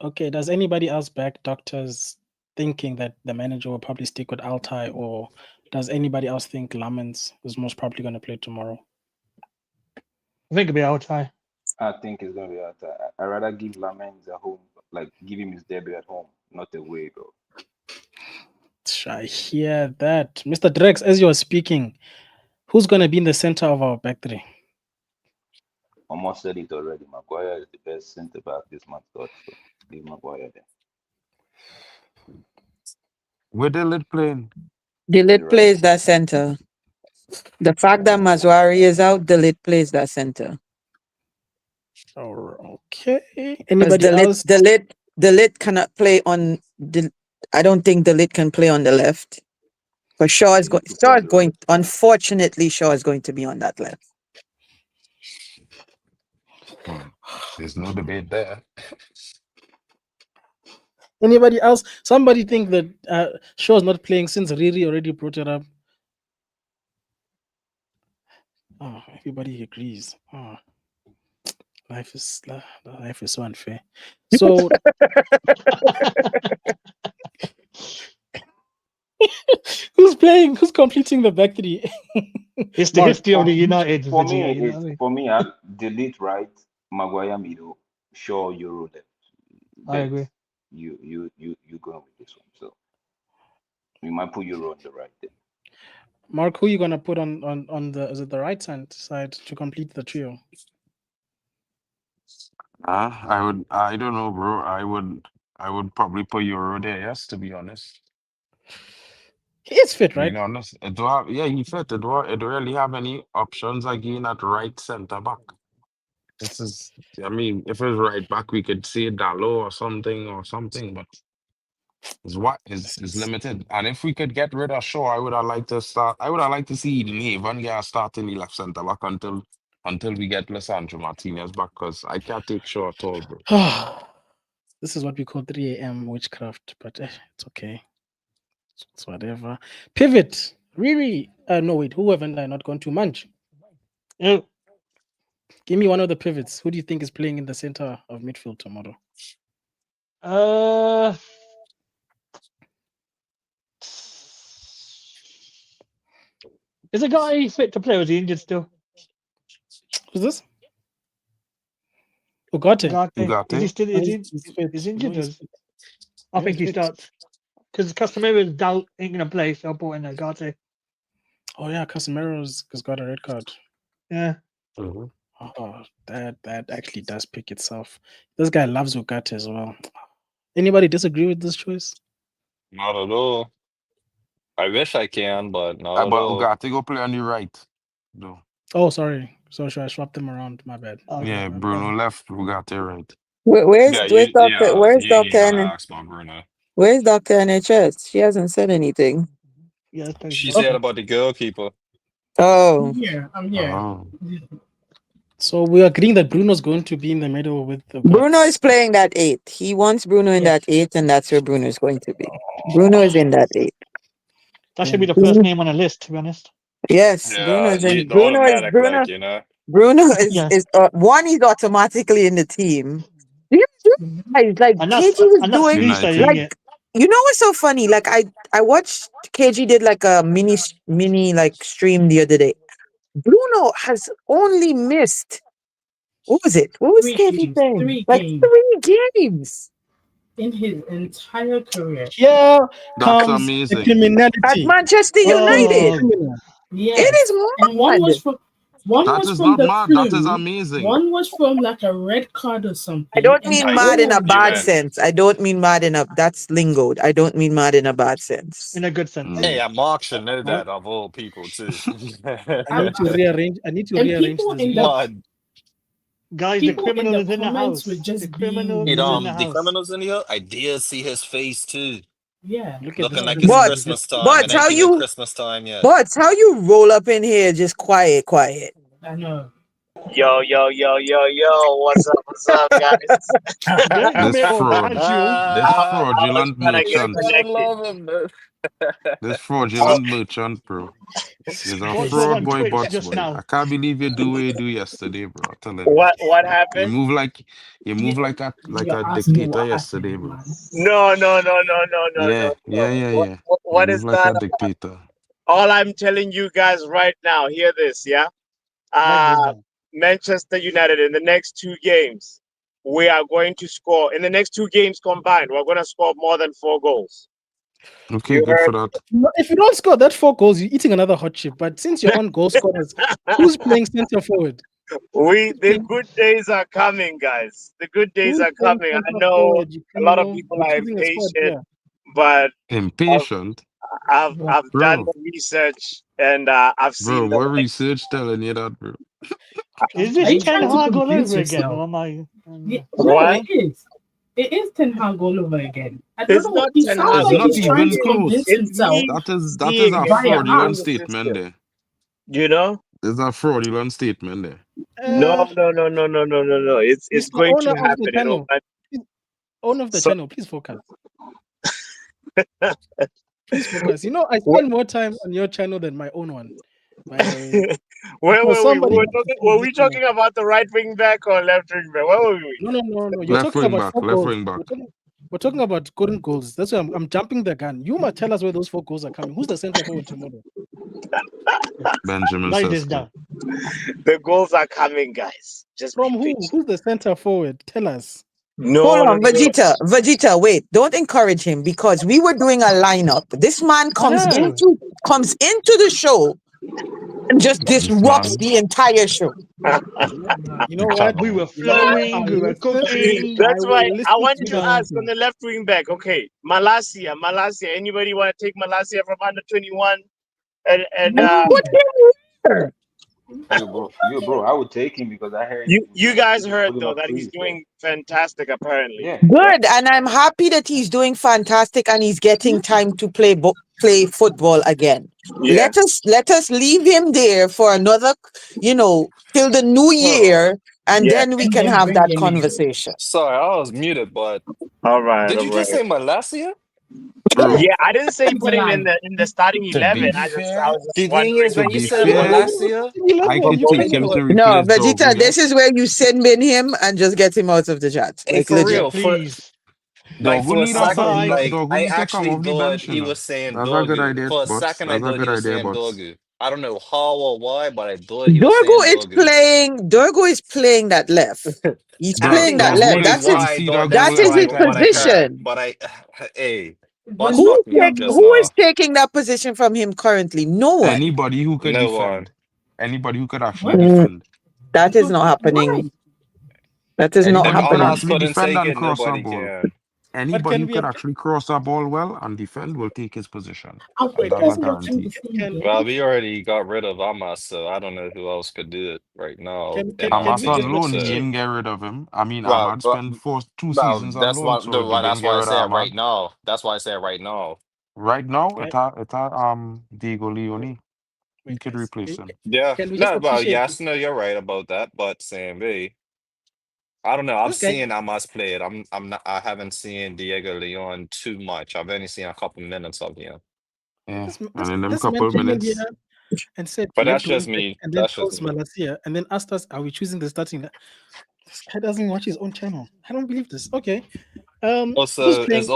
okay. Does anybody else back Doctor's thinking that the manager will probably stick with Altai, or does anybody else think Lamens is most probably going to play tomorrow? I think it'll be out high. I think it's gonna be out. I rather give Lamens a home, like give him his debut at home, not away, bro. I hear that. Mr. Drex, as you are speaking, who's going to be in the center of our back three? Almost said it already. Maguire is the best centre back this month got, so leave Maguire there. Where they let playing? The Delit right. plays that center. The fact that Mazwari is out, Delit plays that center. Oh, okay. Because Anybody else? Delit cannot play on the. I don't think Delit can play on the left. But Shaw is He going. he Shaw plays is the going. right. Unfortunately, Shaw is going to be on that left. Hmm. There's no debate there. Anybody else? Somebody think that Shaw's not playing since Riri already brought it up. Oh, everybody agrees. Oh, life is so unfair. So who's playing? Who's completing the back three? It's the Mark. history of the United For video, me, you know what I mean? I'll delete right, Maguire middle, Shaw Euro left. I Bet agree. you going with this one. So we might put Euro on the right there. Mark, who are you gonna put on the is it the right hand side to complete the trio? I don't know, bro. I would probably put Euro there, yes, to be honest. He is fit, I right? mean, honest, Edouard, yeah, he fit. Edouard really have any options again at right centre back? This is, I mean, if it's right back, we could see Dalot or something, but is limited. And if we could get rid of Shaw, I would have liked to start. I would have liked to see Van Gaal start in the left centre back until we get Lisandro Martinez back, because I can't take Shaw at all, bro. This is what we call 3 a.m. witchcraft, but it's okay. It's whatever. Pivot. Really? No, wait. Who haven't I not gone to? Munch. Yeah. Give me one of the pivots. Who do you think is playing in the center of midfield tomorrow? Is a guy fit to play? Was he injured still? Who's this? Ugarte. Is he still? He's fit. Is No, injured? he's fit. I No, think he's he fit. starts because Casemiro's doubt ain't gonna play, so I brought in Ugarte. Oh yeah, Casemiro's has got a red card. Yeah. Oh, that actually does pick itself. This guy loves Ugarte as well. Anybody disagree with this choice? Not at all. I wish I can, but not at But all. Ugarte go play on the right. No. Oh, sorry. So should I swap them around? My bad. Yeah, Bruno left, Ugarte right. Where's Yeah, you ain't gotta Doctor? ask about Bruno. Where's Doctor NHS? She hasn't said anything. Yeah, She said about the goalkeeper. Oh, I'm here. Oh. So we're agreeing that Bruno's going to be in the middle with Ugarte. Bruno is playing that 8. He wants Bruno in that 8, and that's where Bruno is going to be. Bruno is in that 8. That should be the first name on the list, to be honest. Yes, Bruno Yeah, is in. the automatic, like, you know. Bruno is Yeah. one. He's automatically in the team. Do you guys like And KG was doing Greece, I like think. you know what's so funny? Like I watched KG did like a mini like stream the other day. Bruno has only missed. What was it? What was KG saying? Like 3 games in his entire career. Yeah, That's comes the amazing. criminality. at Manchester United. Yes. It is And one mad. was from That is from not the mad. flu. That is amazing. One was from like a red card or something. I don't and mean the mad in other a one- bad sense. I don't mean mad in a that's lingoed. I don't mean mad in a bad sense. In a good sense. Hey, Mark should know that of all people too. I need to rearrange. and this. people in the Mud. Guys, the people in criminal the is in the comments house. were just The criminal being is in the The house. criminals in here, I dare see his face too. Yeah. Look at Looking this like criminal. it's But Christmas time. but It how ain't even you Christmas time yet. but how you roll up in here just quiet. I know. Yo, what's up, guys? Don't come This here all fraud. casual. This I was fraudulent trying to get merchant. I connected. love him, man. This fraudulent merchant, bro. He's a Bots was fraud on boy, Twitch bots just boy. I now. can't believe you do what you do yesterday, bro. I'm telling you. What You happened? move like a You're asking me dictator what yesterday, happened, bro. man. No. Yeah. You What move is like that? a dictator. All I'm telling you guys right now, hear this, yeah? Right this down. Manchester United in the next 2 games, we are going to score. In the next 2 games combined, we're going to score more than 4 goals. Okay, You good for heard? that. If you don't score that 4 goals, you're eating another hot chip. But since you're on goal scorers, who's playing center forward? The good days are coming, guys. The good days Who's are playing coming. I center know forward? You a lot of criminal. people We're are choosing a squad impatient, here. but Impatient, I've done bro. the research and I've Bro, seen the what light. research telling you that, bro? Is Are this you Ten trying to Hag all convince over again? yourself? Or am I? No, What? it is. It is Ten Hag all over again. I don't It's know. not He 10 sounds It's Hag like all not he's over trying even to again. convince close. It's himself me That is seeing a him via fraudulent app. through the statement system. there. You know? There's a fraudulent statement there. No. It's Mr. going Owner to of the happen. channel, owner of the So, channel, please focus. Please focus. You know, I where, spend more time on your channel than my own one, by the way. where Because were we? somebody has to Were feed we this channel. talking about the right wing back or left wing back? Where were we? No. You're Left talking wing about back. 4 Left goals. wing back. We're talking about scoring goals. That's why I'm jumping the gun. You must tell us where those 4 goals are coming. Who's the center forward tomorrow? Benjamin Write this Sesko. down. The goals are coming, guys. Just From be who? patient. Who's the center forward? Tell us. Hold No. on, Vegeta, wait, don't encourage him because we were doing a lineup. This man I know. comes into the show and just This disrupts man. the entire show. You know what? We were You know what? flowing, I'll we were listen. cooking. I That's will why I listen wanted to to that. ask on the left wing back. Okay, Malasia. Anybody want to take Malasia from under 21? And Put him there. Bro, I would take him because I heard you guys you heard put him though up that he's free. So doing fantastic. Apparently, yeah, Good, and I'm happy that he's doing fantastic and he's getting time to play football again. yeah. Let us leave him there for another, till the new Oh, year, and Yeah. then we And can then have bring that him in. conversation. sorry, I was muted, but All right, did all you just right. say Malasia? Bro, Yeah, I didn't say It's put a him lie. in the starting to 11. be I fair, was just The thing wondering is, to when you be said Why fair, you put Malasia, him in I 11? could You for take can him for to No, replace Vegeta, Dorgu, yeah? this is where you send in him and just get him out of the chat. hey, Like for Yeah, legit. real, please. Dorgu for a need a second, Aside, I Dorgu need to come actually off the thought bench, you he know. was saying That's a good Dorgu. idea, For a bots. second, I That's a thought he good was idea, saying bots. Dorgu. I don't know how or why, but I thought he was saying Dorgo is Dorgu. playing. Dorgo is playing that left. He's And I Bro, playing think that that's left. maybe Dorgu, That's you his. why I see thought Dorgu that's That way is too his what I technical. heard. position. But hey, bots When fucked me up just Who is now. taking that position from him currently? No one. Anybody who could No one. defend. Anybody who could actually what? Mm, defend. that is not Why? happening. That is not If Anybody who could happening. Amas actually couldn't defend take and it, cross a nobody ball. can. But Anybody can who we could agree? actually cross a ball well and defend will take his position. And And Wait, that's a Because we're in guarantee. the same can Well, game. we already got rid of Amas, so I don't know who else could do it right now in our can Ahmad's we just on team. loan. We So, negotiate? didn't get rid of him. I mean, well, Ahmad well, spent two well, seasons on that's loan, why so we didn't that's get why I rid of said Ahmad. right now. That's why I said right now. Right now, Right? Diego Leone. He Wait, could guys. replace him. Yeah, Can we just no, well, appreciate yes, this? no, you're right about that. But same way, I don't know. I'm Okay. seeing Amas play it. I'm not. I haven't seen Diego Leon too much. I've only seen a couple minutes of him. Yeah, This, and in them this man couple came in here minutes, and said But that's left just wing back me. and then That's just chose me. Malasia and then asked us, are we choosing the starting? This guy doesn't watch his own channel. I don't believe this. Okay. Who's Also, playing?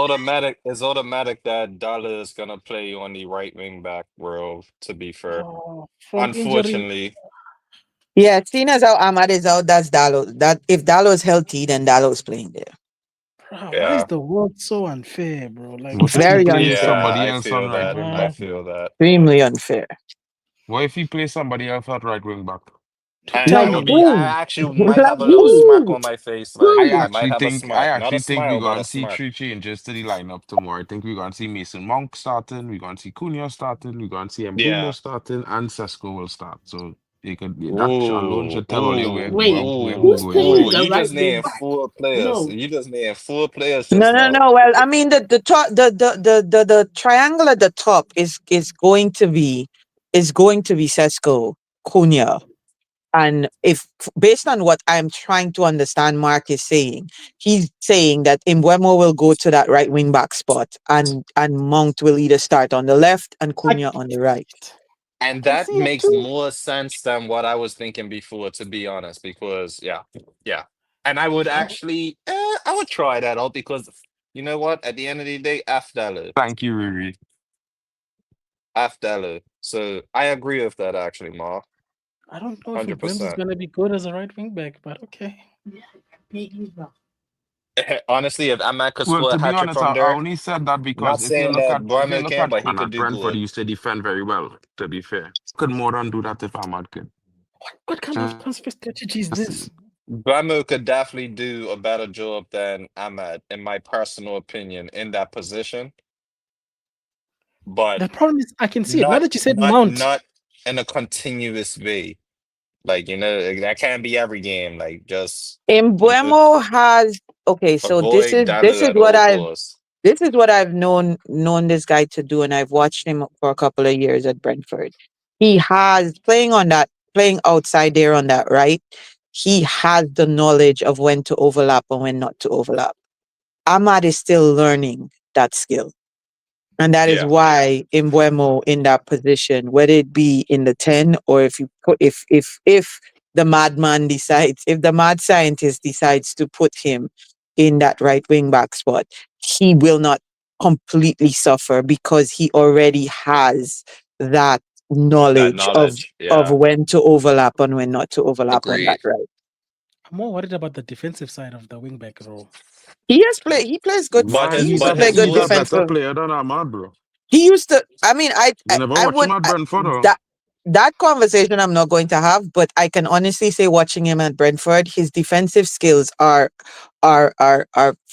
it's automatic that Dala is gonna play on the right wing back role, to be fair. From injury? Unfortunately. Yeah, seeing as how Ahmad is out, that's Dalo. That if Dalo is healthy, then Dalo is playing there. Bro, why is Yeah. the world so unfair, bro? Like, what if he Very plays unfair. Yeah, somebody I else on feel right that. wing I back? feel that. Extremely unfair. What if he plays somebody else at right wing back? tell Like I me would now. be I who? actually might Like have a little smirk who? on my face. Like I Who? I might actually have a think I smirk. Not actually a think we're smile, but gonna a see smirk. three changes to the lineup tomorrow. I think we're gonna see Mason Mount starting, we're gonna see Cunha starting, we're gonna see Mbumo Yeah. starting, and Sesko will start. So you could that alone Ooh, should tell all you ooh, Wait, where who who's ooh, going playing where. ooh. the You right just wing named back? four players. No, You just named four players No, just no, now. no. Well, I mean the top, the triangle at the top is going to be Sesko, Cunha, and if based on what I'm trying to understand, Mark is saying, he's saying that Mbeumo will go to that right wing back spot, and Mount will either start on the left and I, Cunha on the right. I And can that see it makes too. more sense than what I was thinking before, to be honest, because yeah. And I would actually, I would try that out because you know what? At the end of the day, Thank you, Riri. Afdalo. So I agree with that actually, Mark. I don't know if Mbembe is 100%. going to be good as a right wing back, but okay. me either. Honestly, if Ahmad could Well, score a to be hat trick honest, from I there, only said that not because saying that if you Bremer look can, at but he man could at do Brentford, good. he used to defend very well, to be fair. Could more than do that if Ahmad could. What kind of transfer strategy is this? Bremer could definitely do a better job than Ahmad, in my personal opinion, in that position. But The problem is, I can see it. Now not that you said not Mount, not in a continuous way. Like, that can't be every game. Like, just Mbeumo has okay, so this avoid is this Dallo is at what all I've costs. this is what I've known this guy to do, and I've watched him for a couple of years at Brentford. He has playing outside there on that right. He has the knowledge of when to overlap and when not to overlap. Ahmad is still learning that skill. And that is Yeah. why Mbeumo in that position, whether it be in the 10 or if you put if the madman decides, if the mad scientist decides to put him in that right wing back spot, he will not completely suffer because he already has that That knowledge knowledge. of Yeah. when to overlap and when not to overlap on that Agreed. right. I'm more worried about the defensive side of the wing back role. He plays good. But He his used to but play his good He's a movement. better defensive. player than Ahmad, bro. He used to. I mean, You never I watch him would at Brentford, or? that that conversation I'm not going to have, but I can honestly say watching him at Brentford, his defensive skills are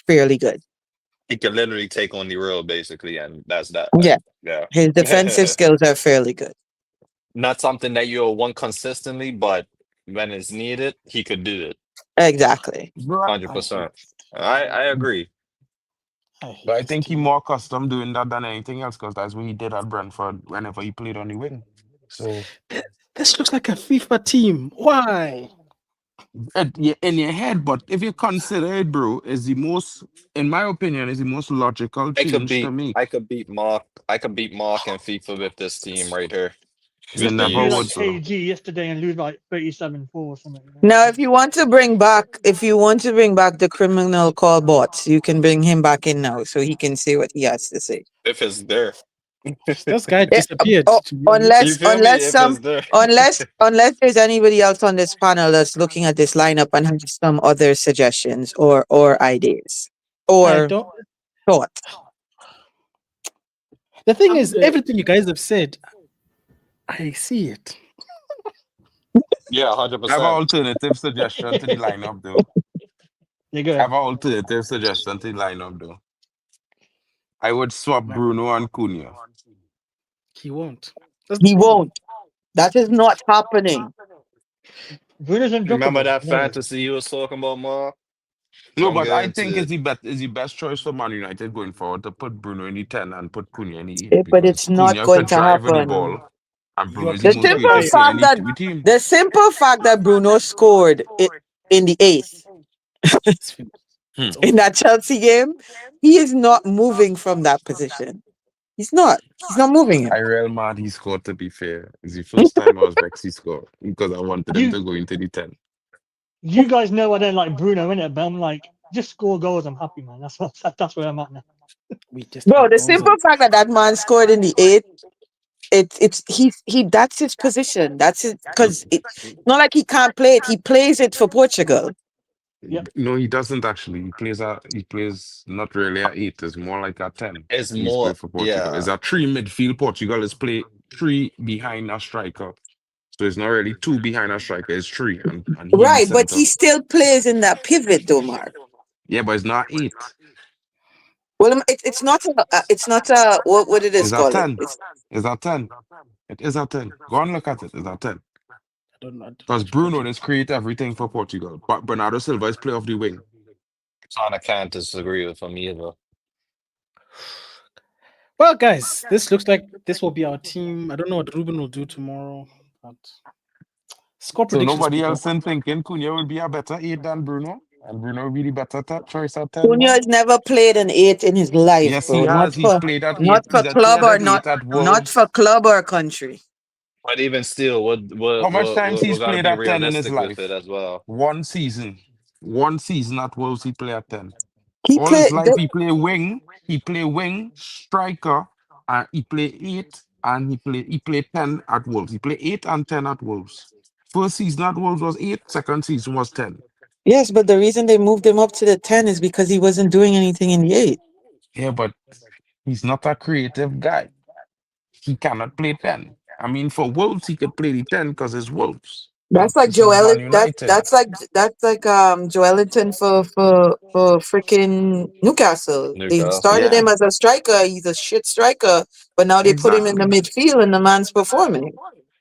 fairly good. He can literally take on the world basically, and that's that. Yeah. Yeah. His defensive skills are fairly good. Not something that you'll want consistently, but when it's needed, he could do it. Exactly. Bro, Hundred percent. I agree. I hate but I this think he team. more accustomed doing that than anything else because that's what he did at Brentford whenever he played on the wing. So This looks like a FIFA team. Why? in your head, but if you consider it, bro, is the most, in my opinion, is the most logical change to make. I could beat Mark. I could beat Mark and FIFA with this team right here. You With Just don't the never do youth. like would, bro. KG yesterday and lose like 37-4 or something. Now, if you want to bring back, the criminal call bots, you can bring him back in now so he can say what he has to say. If it's there. This guy Yeah, disappeared, oh, to be honest. You feel me? If it's there. unless there's anybody else on this panel that's looking at this lineup and has some other suggestions or ideas I or don't. thoughts. The thing I'm is, the everything you guys have said, I see it. Yeah, I have an 100%. alternative suggestion to the lineup, though. Yeah, go I have ahead. an alternative suggestion to the lineup, though. I would swap No, Bruno and Cunha. he won't. That's the He problem. won't. That is not happening. Bruno's Remember undroppable. that No way. fantasy you was talking about, Mark? No, Don't but get I think into it. is the best choice for Man United going forward to put Bruno in the 10 and put Cunha in the 8 But because it's not Cunha going could to drive with the happen. ball and You Bruno are is the The most preaching to the simple creative choir. player in fact that team. Bruno scored in the eighth It's finished. Hmm. It's in over. that Chelsea game, he is not moving from that position. He's not. He's not moving I him. real mad he scored, to be fair. It's the first time I was vexed he scored because I wanted him You to go into the 10. you guys know I don't like Bruno in it, but I'm like, just score goals. I'm happy, man. That's where I'm at now. We just Bro, want the goals and simple fact that that man scored in the eighth, he that's his position. That's it because it's not like he can't play it. He plays it for Portugal. Yep. No, he doesn't actually. He plays not really at 8, it's more like a 10. It's He's more, played for Portugal. yeah. It's a 3 midfield. Portugal is play 3 behind a striker. So it's not really 2 behind a striker, it's 3 and he in the Right, but center. he still plays in that pivot though, Mark. Yeah, but it's not 8. Well, it's not a what did It's this a call it? 10. It's a 10. It is a 10. Go and look at it. It's a 10. I don't know. I don't Because watch Bruno Portugal. is create everything for Portugal. But Bernardo Silva is play off the wing. Son, I can't disagree with him either. Well, guys, this looks like this will be our team. I don't know what Ruben will do tomorrow, but score So predictions, nobody people. else in thinking Cunha will be a better 8 than Bruno. And Bruno will be the better choice at 10 Cunha now. has never played an eight in his life, Yes, he bro. has. He's played at 8. Not He's for had club played or at 8 at not Wolves. for club or country. But even still, How much times we're he's gonna played be at 10 in his realistic with it life? as well. One season. One season at Wolves he played at 10. He All his played. life he play wing, striker, and he play 8 and he play 10 at Wolves. He play 8 and 10 at Wolves. First season at Wolves was 8, second season was 10. Yes, but the reason they moved him up to the 10 is because he wasn't doing anything in the 8. Yeah, but he's not a creative guy. He cannot play 10. I mean, for Wolves, he could play the 10 because it's Wolves. But That's like this is Joel. Man United. That's like Joelinton for freaking Newcastle. They started Newcastle. him Yeah, as a striker. He's a shit striker, but now they put him in the exactly. midfield and the man's performing.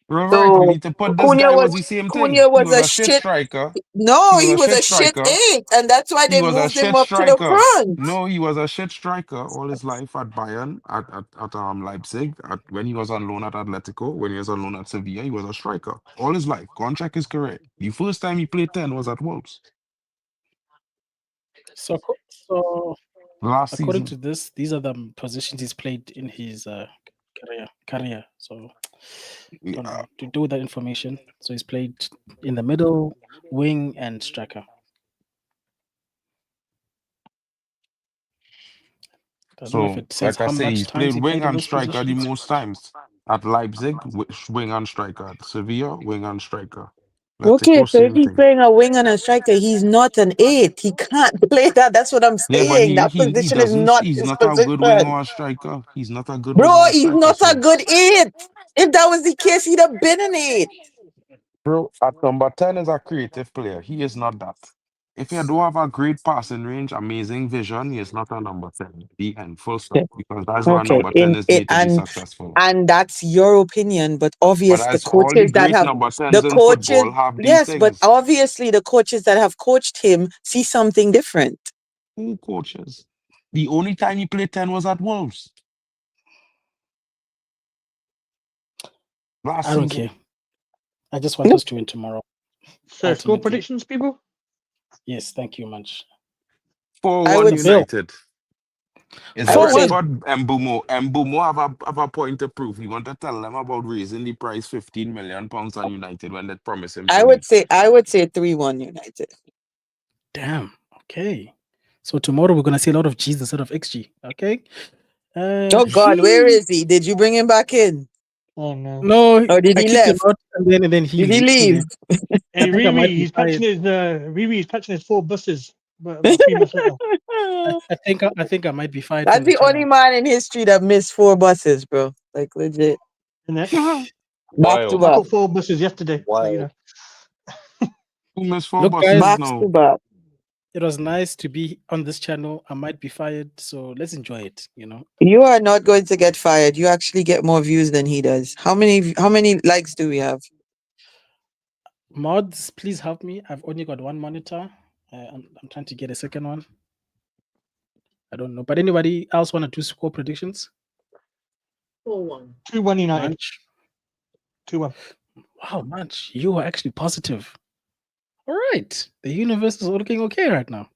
Right. I So mean, to put this Cunha guy was was the same thing. Cunha He was was a a shit shit. striker. No, He was he a was shit a shit striker. 8, and that's why He they was a moved him shit up to the striker. front. No, he was a shit striker all his life at Bayern, at Leipzig, when he was on loan at Atletico, when he was on loan at Sevilla, he was a striker all his life. Go and check his career. The first time he played 10 was at Wolves So last according season. to this, these are the positions he's played in his career. So I don't know Yeah. what to do with that information. So he's played in the middle, wing, and striker. I don't know if So, it says like I how say, much he's times played he wing played in and those striker the positions. most times. At Leipzig, wing and striker. At Sevilla, wing and striker. Okay, Atletico, so if same he's thing. playing a wing and a striker, he's not an 8. He can't play that. That's what I'm Yeah, but saying. That he position is doesn't. not He's his not a good wing position. or a striker. He's not a good wing Bro, or a he's striker. not a So good 8. If that was the case, he'd have been in it. Bro, at number 10 is a creative player. He is not that. If you do have a great passing range, amazing vision, he is not a number 10. The end, full stop. Because that's why Okay, number 10 is made to be successful. and that's your opinion, but But obvious the as all the coaches that great have number the 10s in coaches, football have these yes, but things. obviously the coaches that have coached him see something different. Who coaches? The only time he played 10 was at Wolves. Last I don't season. care. I just want us to win tomorrow. So, score Ultimately. predictions, people? Yes, thank you much. 4-1 United. Is I would say Rashford Mbumo? Mbumo have a point to prove. He want to tell them about raising the price £15 million on United when they promise him to I would say 3-1 United. Damn. Okay. So tomorrow we're gonna see a lot of G's instead of XG. Okay. Oh God, where is he? Did you bring him back in? Oh no. No, Or did I he kicked him left? out and then he Did he leave? Hey, I think I might Riri, be he's patching fired. his Riri, he's patching his 4 buses. But about 3 months later. I think I might be fired That's from the the only channel. man in history that missed 4 buses, bro. Like legit. Back Wild. I got 4 buses yesterday. So, you Wild. know. Who missed 4 Look, buses guys, now? it was nice to be on this channel. I might be fired, so let's enjoy it, you know. You are not going to get fired. You actually get more views than he does. How many likes do we have? Mods, please help me. I've only got 1 monitor. I'm trying to get a second one. I don't know. But anybody else want to do score predictions? 4-1. 2-1 United. Munch. 2-1. Wow, Munch, you are actually positive. All right. The universe is looking okay right now.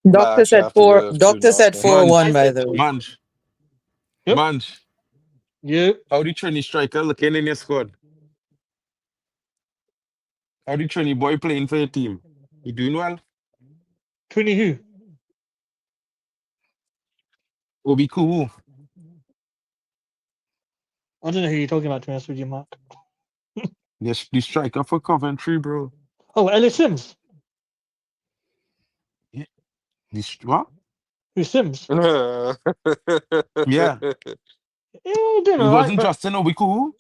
Doctor said 4. Doctor said 4-1, by the way. Manj. Yep. Manj. Yeah. How the Trini striker looking in your squad? How the Trini boy playing for your team? You doing well? Trini who? Obi cool. I don't know who you're talking about, to be honest with you, Mark. Yes, the striker for Coventry, bro. Oh, Ellis Sims. Yeah. What? Who's Sims? Yeah. Yeah, doing He all right, wasn't but Justin Obi cool.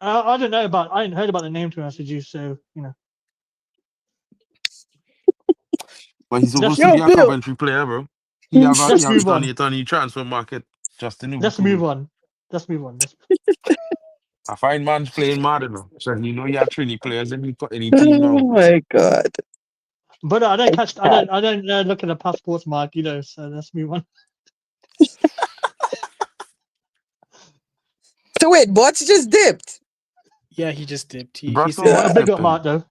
I don't know about. I hadn't heard about the name, to be honest with you. So you know. But he's supposed Let's to be a Bill. Coventry player, bro. He have Let's move on. it on the transfer market. Justin Obi Let's cool. move on. Let's move on. I find man's playing mad enough. So you know you have Trini players in any team Oh now. my God. But I don't catch. I don't look at the passports, Mark. You know. So let's move on. So wait, Bots just dipped. Yeah, he just dipped. He Brussels said was Big up dipping. Mark though.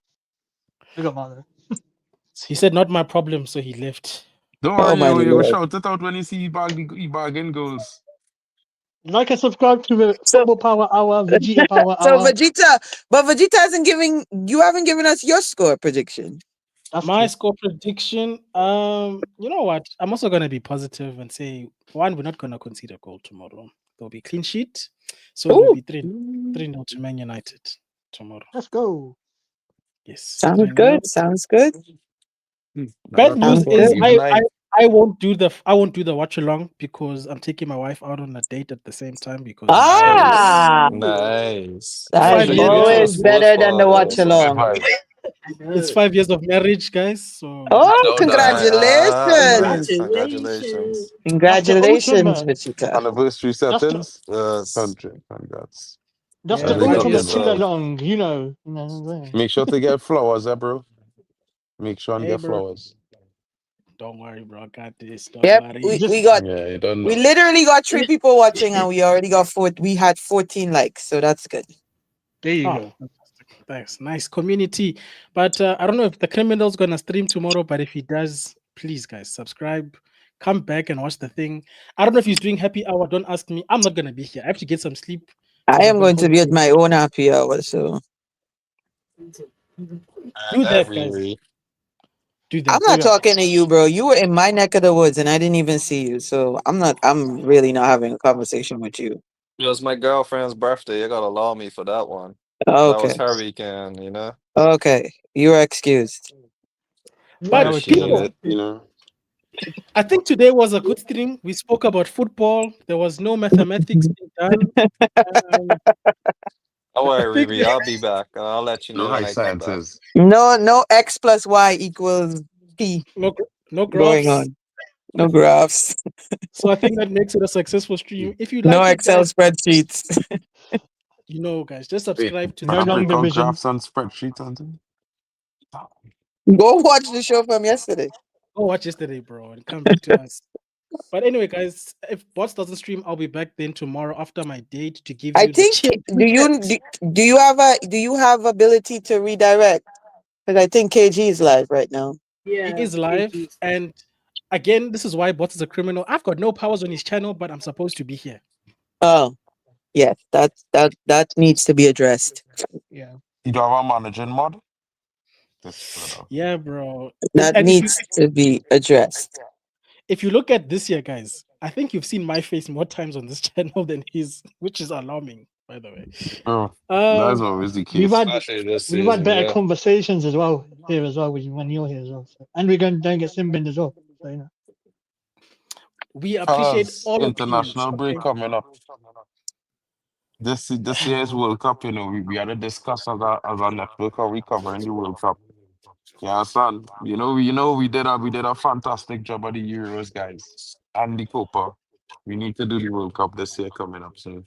Big up Mark though. he said not my problem, so he left. Don't Oh my worry, you go Lord. shout it out when you see he bargain goals. Like and subscribe to the So Football Power Hour, Vegeta Power so Hour. Vegeta hasn't giving you haven't given us your score prediction. That's My true. score prediction, you know what? I'm also gonna be positive and say one, we're not gonna concede a goal tomorrow. There'll be clean sheet. So it will Ooh, be 3-0 to Man United tomorrow. Let's go. Yes. sounds 3-0. good. Sounds good. Bad That's news Sounds fun. is good. Even I I won't do the watch along because I'm taking my wife out on a date at the same time because Nice. Ah, Nice. that Make is 5 sure you years make sure always sports better than the follow watch this. So. good along. vibe. it's 5 years of marriage, guys. So Oh, No, nice. congratulations. Nice. Congratulations. Congratulations. That's the Congratulations, ultimate. Vegeta. Anniversary That's the settings. Country. Congrats. that's yeah, the Every five job ultimate years. chill deserved. along. You know. You know what I'm saying? Make sure to get flowers, bro. Make sure and Hey get bro. flowers. Don't worry, bro. I got this. Don't Yep, worry. Just Yeah, you don't we know. literally got 3 people watching and we already got we had 14 likes, so that's good. there you Oh, go. fantastic. Thanks. Nice community. But I don't know if the criminal's gonna stream tomorrow, but if he does, please guys, subscribe. Come back and watch the thing. I don't know if he's doing happy hour. Don't ask me. I'm not gonna be here. I have to get some sleep I because I've am got a going to whole be at day. my own happy hour, so Do that, guys. Every Do I'm that. not Big up. talking to you, bro. You were in my neck of the woods and I didn't even see you. So I'm really not having a conversation with you. It was my girlfriend's birthday. You gotta allow me for that one. That was Okay. her weekend, you know? Okay. You are excused. But Priorities Appreciate and people, that. it, you know? I think today was a good stream. We spoke about football. There was no mathematics being done. Don't worry, think Riri. I'll be back. And I'll let you Look know how when I come back. science is. No X plus Y equals P no going graphs. on. No graphs. So I think that makes it a successful stream. If you No like it, Excel guys, spreadsheets. you know, guys, just Wait, subscribe to No the can I long break out division. graphs and spreadsheets and things? Go watch the show from yesterday. Go watch yesterday, bro, and come back to us. But anyway, guys, if Bots doesn't stream, I'll be back then tomorrow after my date to give I you the think chill. do you have ability to redirect? Because I think KG is live right now. He is live, and again, this is why Bots is a criminal. I've got no powers on his channel, but I'm supposed to be here. Oh, yes, that needs to be addressed. Yeah. You don't have a managing mod? This brother. Yeah, bro. That And needs to be addressed. if you look at this year, guys, I think you've seen my face more times on this channel than his, which is alarming, by the way. Oh, that's always the We've case. had better conversations as well here as well when you're here as well. So. And we're going to get Simbin as well. So, you know. We appreciate all International opinions. break Okay? coming up. This year's World Cup, you know, we had to discuss as a network how we covering the World Cup. You understand? We did a fantastic job at the Euros, guys, and the Copa. We need to do the World Cup this year coming up soon.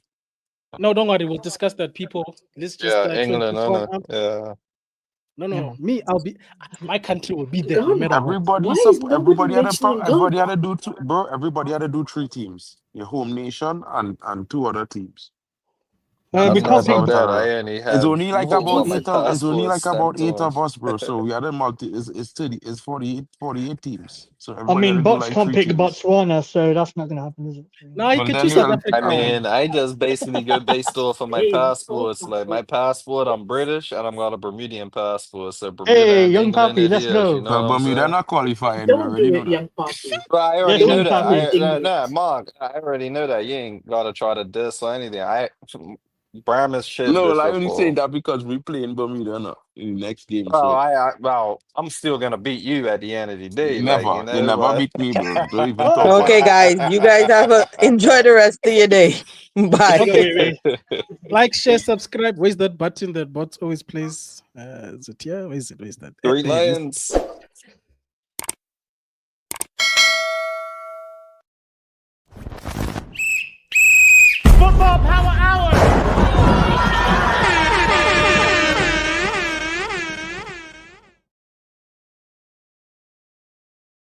No, don't worry. We'll discuss that, people. Let's just Yeah, England, I know. Yeah. No. Me, I'll be. My country will be there no matter Everybody had to do two, bro. Everybody had to do 3 teams: your home nation and 2 other teams. We I'm can't not pick. about that. I only It's have only like both about of my 8 of. It's only passports like about stamped 8 on. of us, bro. So we had a multi. It's 30. It's 48 teams. So I everybody had mean, to do bots like can't 3 pick teams. Botswana, so that's not going to happen, is it? No, you Well, can then choose South you'll. I Africa. mean, I just basically go based off of my passports. Like my passport, I'm British, and I'm got a Bermudian passport. So Bermuda Hey, and young England papi, are let's here. You go. know Well, what I'm Bermuda saying? not qualifying. We already know that. But I Yes, already know young that. papi. Mark, I already know that. You ain't gotta try to diss or anything. Bram is shit No, this well, I only saying football. that because we play in Bermuda now in the next game. Oh, So well, I'm still gonna beat you at the end of the day. Like, never, you never beat me, bro. Don't even talk about Okay, it. guys, you guys enjoy the rest of your day. Bye. Okay, Like, share, subscribe. Where's that button that Bots always plays? Is it here? Where is it? Where's that? Three There it is. Lions. Football power